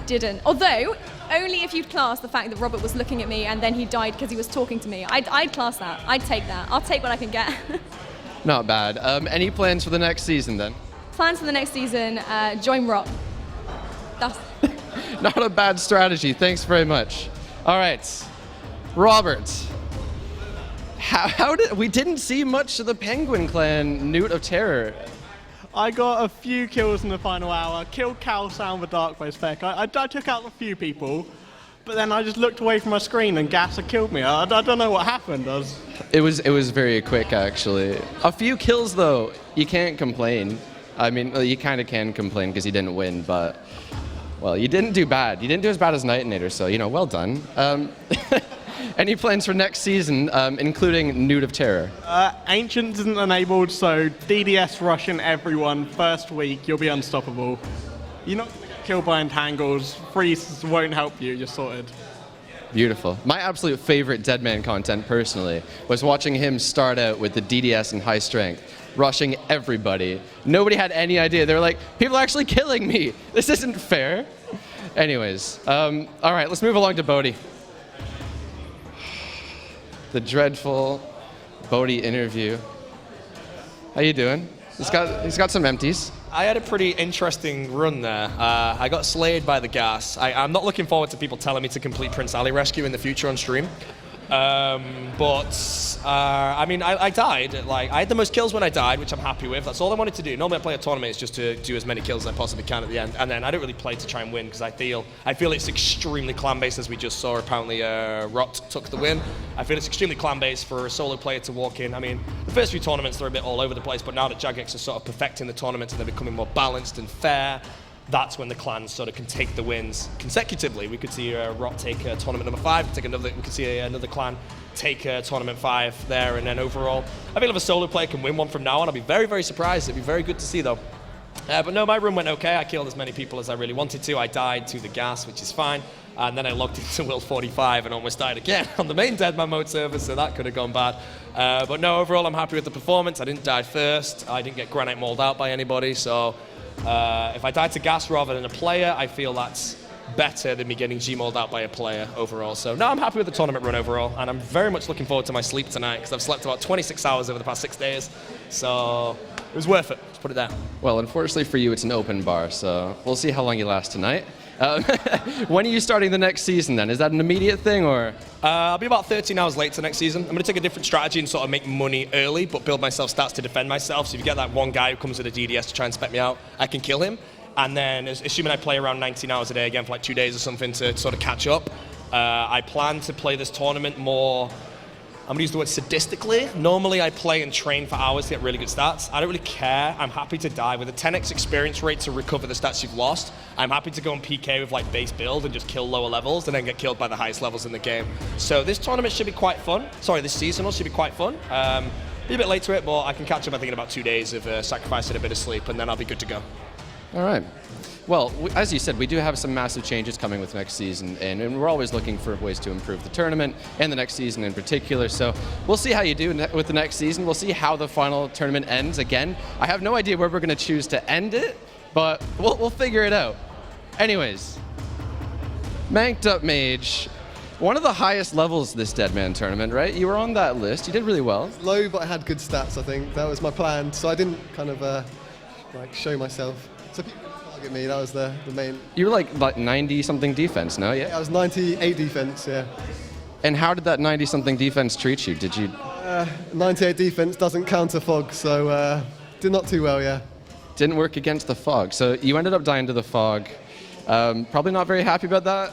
didn't. Although, only if you'd class the fact that Robert was looking at me and then he died because he was talking to me. I'd class that. I'd take that. I'll take what I can get. Not bad. Any plans for the next season then? Plans for the next season, join Rock. That's Not a bad strategy. Thanks very much. All right, Robert. How did we didn't see much of the Penguin Clan Newt of Terror? I got a few kills in the final hour. Killed Cal Sound with Dark Base Spec. I took out a few people, but then I just looked away from my screen and Gas had killed me. I don't know what happened. It was very quick actually. A few kills though. You can't complain. I mean, well, you kind of can complain because you didn't win, but well, you didn't do bad. You didn't do as bad as Nightnator, so you know, well done. Any plans for next season, including Newt of Terror? Ancient isn't enabled, so DDS rushing everyone. First week, you'll be unstoppable. You're not going to get killed by entangles. Freeze won't help you. You're sorted. Beautiful. My absolute favorite Deadman content, personally, was watching him start out with the DDS and high strength, rushing everybody. Nobody had any idea. They were like, people are actually killing me. This isn't fair. Anyways, all right, let's move along to Bodhi. The dreadful Bodhi interview. How you doing? He's got some empties. I had a pretty interesting run there. I got slayed by the gas. I'm not looking forward to people telling me to complete Prince Ali Rescue in the future on stream. I mean, I died. Like, I had the most kills when I died, which I'm happy with. That's all I wanted to do. Normally I play a tournament is just to do as many kills as I possibly can at the end. And then I don't really play to try and win because I feel it's extremely clan-based, as we just saw. Apparently, Rot took the win. I feel it's extremely clan-based for a solo player to walk in. I mean, the first few tournaments, they're a bit all over the place, but now that Jagex are sort of perfecting the tournaments and they're becoming more balanced and fair, that's when the clans sort of can take the wins consecutively. We could see Rot take tournament number 5, we could see another clan take tournament 5 there, and then overall, I feel if a solo player can win one from now on, I'll be very, very surprised. It'd be very good to see, though. But no, my run went okay. I killed as many people as I really wanted to. I died to the gas, which is fine. And then I logged into World 45 and almost died again on the main Deadman mode server, so that could have gone bad. But no, overall, I'm happy with the performance. I didn't die first. I didn't get granite mauled out by anybody, so if I died to gas rather than a player, I feel that's better than me getting G-mauled out by a player overall. So no, I'm happy with the tournament run overall, and I'm very much looking forward to my sleep tonight because I've slept about 26 hours over the past 6 days, so it was worth it. Let's put it down. Well, unfortunately for you, it's an open bar, so we'll see how long you last tonight. When are you starting the next season then? Is that an immediate thing, or? I'll be about 13 hours late to next season. I'm going to take a different strategy and sort of make money early, but build myself stats to defend myself. So if you get that one guy who comes with a DDS to try and spec me out, I can kill him. And then, assuming I play around 19 hours a day again for like 2 days or something to sort of catch up, I plan to play this tournament more, I'm going to use the word sadistically. Normally I play and train for hours to get really good stats. I don't really care. I'm happy to die. With a 10x experience rate to recover the stats you've lost, I'm happy to go on PK with like base build and just kill lower levels and then get killed by the highest levels in the game. So this tournament should be quite fun. Sorry, this seasonal should be quite fun. Be a bit late to it, but I can catch up I think in about 2 days of sacrificing a bit of sleep, and then I'll be good to go. All right. Well, as you said, we do have some massive changes coming with next season, and we're always looking for ways to improve the tournament and the next season in particular. So we'll see how you do with the next season. We'll see how the final tournament ends. Again, I have no idea where we're going to choose to end it, but we'll figure it out. Anyways, Manked Up Mage, one of the highest levels this Deadman tournament, right? You were on that list. You did really well. Low, but I had good stats, I think. That was my plan. So I didn't kind of like show myself. So people didn't target me. That was the main. You were like 90-something defense, no? Yeah. I was 98 defense, yeah. And how did that 90-something defense treat you? Did you? 98 defense doesn't counter fog, so did not too well, yeah. Didn't work against the fog. So you ended up dying to the fog. Probably not very happy about that.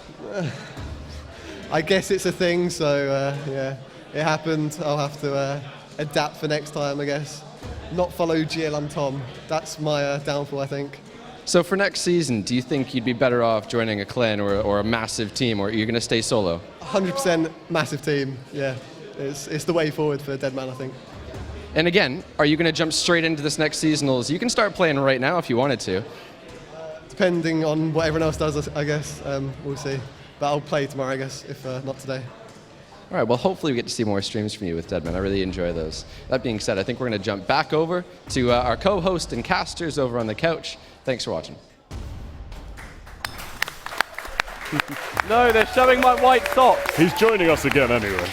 I guess it's a thing, so yeah, it happened. I'll have to adapt for next time, I guess. Not follow GL and Tom. That's my downfall, I think. So for next season, do you think you'd be better off joining a clan or a massive team, or are you going to stay solo? 100% massive team, yeah. It's the way forward for Deadman, I think. And again, are you going to jump straight into this next seasonals? You can start playing right now if you wanted to. Depending on what everyone else does, I guess. We'll see. But I'll play tomorrow, I guess, if not today. All right, well, hopefully we get to see more streams from you with Deadman. I really enjoy those. That being said, I think we're going to jump back over to our co-host and casters over on the couch. Thanks for watching. No, they're showing my white socks. He's joining us again anyway.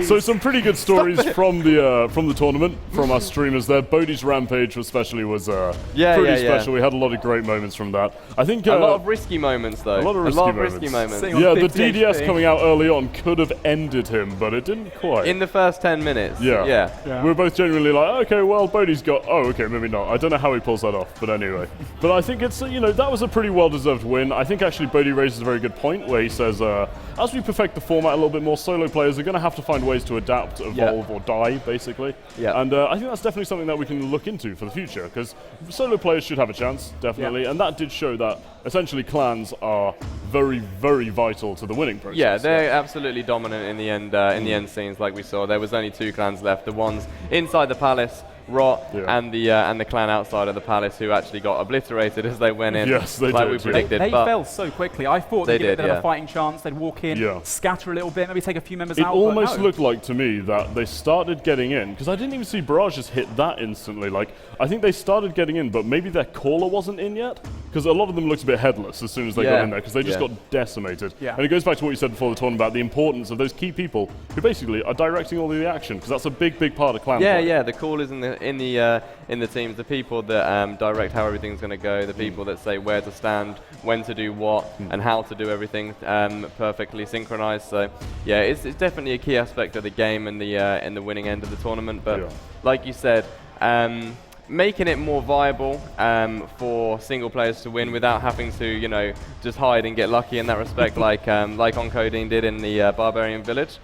So some pretty good stories from the tournament from our streamers there. Bodhi's Rampage especially was pretty special. We had a lot of great moments from that. I think a lot of risky moments though. A lot of risky moments. Yeah, the DDS coming out early on could have ended him, but it didn't quite. In the first 10 minutes. Yeah. We were both genuinely like, okay, well, Bodhi's got. Oh, okay, maybe not. I don't know how he pulls that off, but anyway. But I think it's that was a pretty well-deserved win. I think actually Bodhi raises a very good point where he says, as we perfect the format a little bit more, solo players are going to have to find ways to adapt, evolve, or die, basically. Yeah. And I think that's definitely something that we can look into for the future, because solo players should have a chance, definitely. And that did show that essentially clans are very, very vital to the winning process. Yeah, they're absolutely dominant in the end scenes, like we saw. There was only 2 clans left: the ones inside the palace, Rot, and the clan outside of the palace, who actually got obliterated as they went in. Yes, they like did. we predicted. They fell so quickly. I thought they'd get a bit of a fighting chance. They'd walk in, scatter a little bit, maybe take a few members out. It almost looked like to me that they started getting in, because I didn't even see Barrage just hit that instantly. Like, I think they started getting in, but maybe their caller wasn't in yet. because a lot of them looked a bit headless as soon as they got in there, because they just got decimated. Yeah. And it goes back to what you said before the tournament about the importance of those key people who basically are directing all of the action, because that's a big part of clan play. Yeah, the callers in the teams, the people that direct how everything's going to go, the people that say where to stand, when to do what, and how to do everything perfectly synchronized. So yeah, it's definitely a key aspect of the game and the winning end of the tournament. But like you said, making it more viable for single players to win without having to, just hide and get lucky in that respect, like Oncoding did in the Barbarian Village.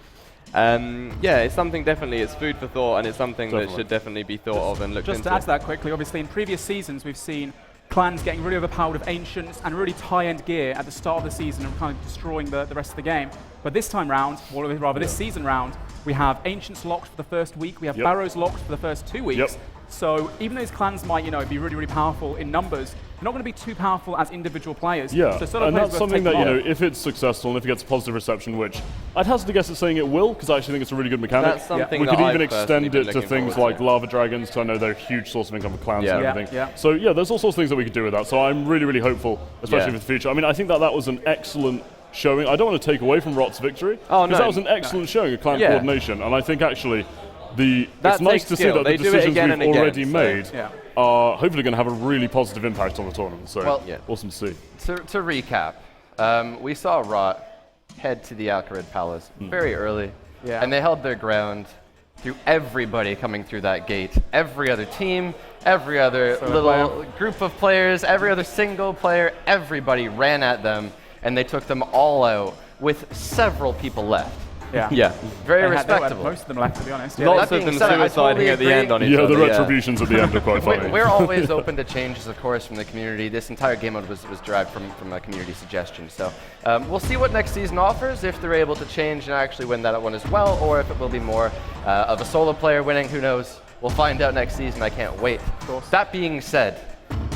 It's something definitely, it's food for thought, and it's something that should definitely be thought of and looked into. Just to add to that quickly, obviously in previous seasons we've seen clans getting really overpowered with Ancients and really high-end gear at the start of the season and kind of destroying the rest of the game. But this time round, or rather this season round, we have Ancients locked for the first week, we have Barrows locked for the first 2 weeks. So even though these clans might, be really, really powerful in numbers, they're not going to be too powerful as individual players. Yeah, so and that's something that, if it's successful and if it gets a positive reception, which I'd hazard to guess at saying it will, because I actually think it's a really good mechanic. That's something we that could even I've extend it to things like to. lava dragons, because I know they're a huge source of income for clans and everything. Yeah. So yeah, there's all sorts of things that we could do with that. So I'm really, really hopeful, especially for the future. I mean, I think that was an excellent showing. I don't want to take away from Rot's victory, because that was an excellent showing of clan coordination, and I think actually it's nice to see that the decisions we've already made are hopefully going to have a really positive impact on the tournament. So awesome to see. To recap, we saw Rot head to the Alcarid Palace very early, and they held their ground through everybody coming through that gate. Every other team, every other little group of players, every other single player, everybody ran at them, and they took them all out with several people left. Very respectable. Most of them left, to be honest. Lots of them suiciding at the end on each other. The retributions at the end are quite funny. We're always open to changes, of course, from the community. This entire game mode was derived from a community suggestion. So we'll see what next season offers, if they're able to change and actually win that one as well, or if it will be more of a solo player winning. Who knows? We'll find out next season. I can't wait. That being said,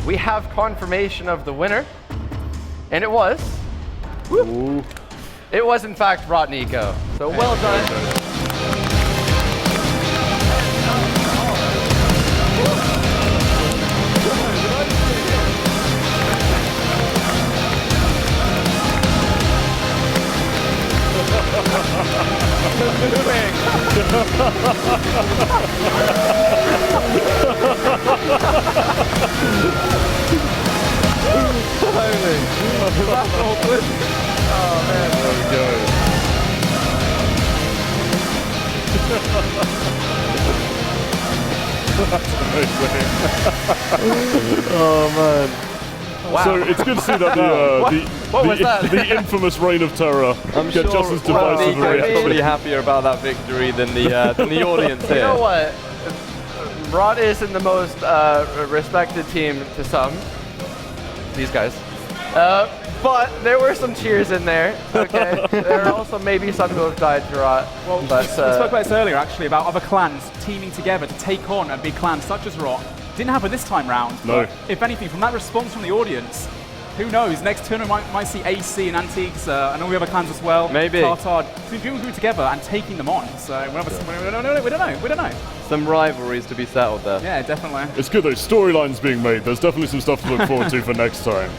we have confirmation of the winner, and it was... It was, in fact, Rot Nico. So well done. Oh man, there we go. That's amazing. Oh man. Wow. So it's good to see that the infamous reign of terror get just as divisive. I'm probably happier about that victory than the audience here. You know what? Rot is in the most respected team to some. These guys. But there were some cheers in there, okay? There are also maybe some who have died to Rot. Well, but, we spoke about this earlier, actually, about other clans teaming together to take on a big clan such as Rot. Didn't happen this time round. No. But if anything, from that response from the audience, who knows? Next tournament might see AC and Antiques and all the other clans as well. Maybe. Tartard. So people group together and taking them on. So we don't know. Some rivalries to be settled there. Yeah, definitely. It's good though. Storylines being made. There's definitely some stuff to look forward to for next time.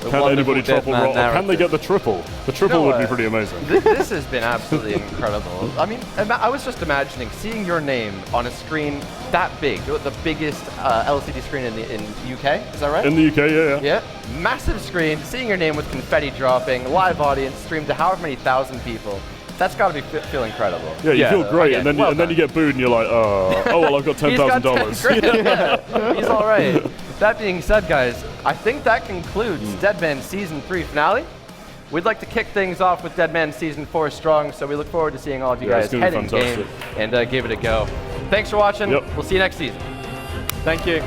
Can anybody topple Rot? Or can they get the triple? The triple would be pretty amazing. This has been absolutely incredible. I mean, I was just imagining seeing your name on a screen that big, the biggest LCD screen in UK. Is that right? In the UK, yeah. Massive screen, seeing your name with confetti dropping, live audience, streamed to however many thousand people. That's got to feel incredible. Yeah, you feel great, and then you get booed, and you're like, oh well, I've got $10,000. He's all right. That being said, guys, I think that concludes Deadman Season 3 finale. We'd like to kick things off with Deadman Season 4 strong, so we look forward to seeing all of you guys head in game and give it a go. Thanks for watching. We'll see you next season. Thank you.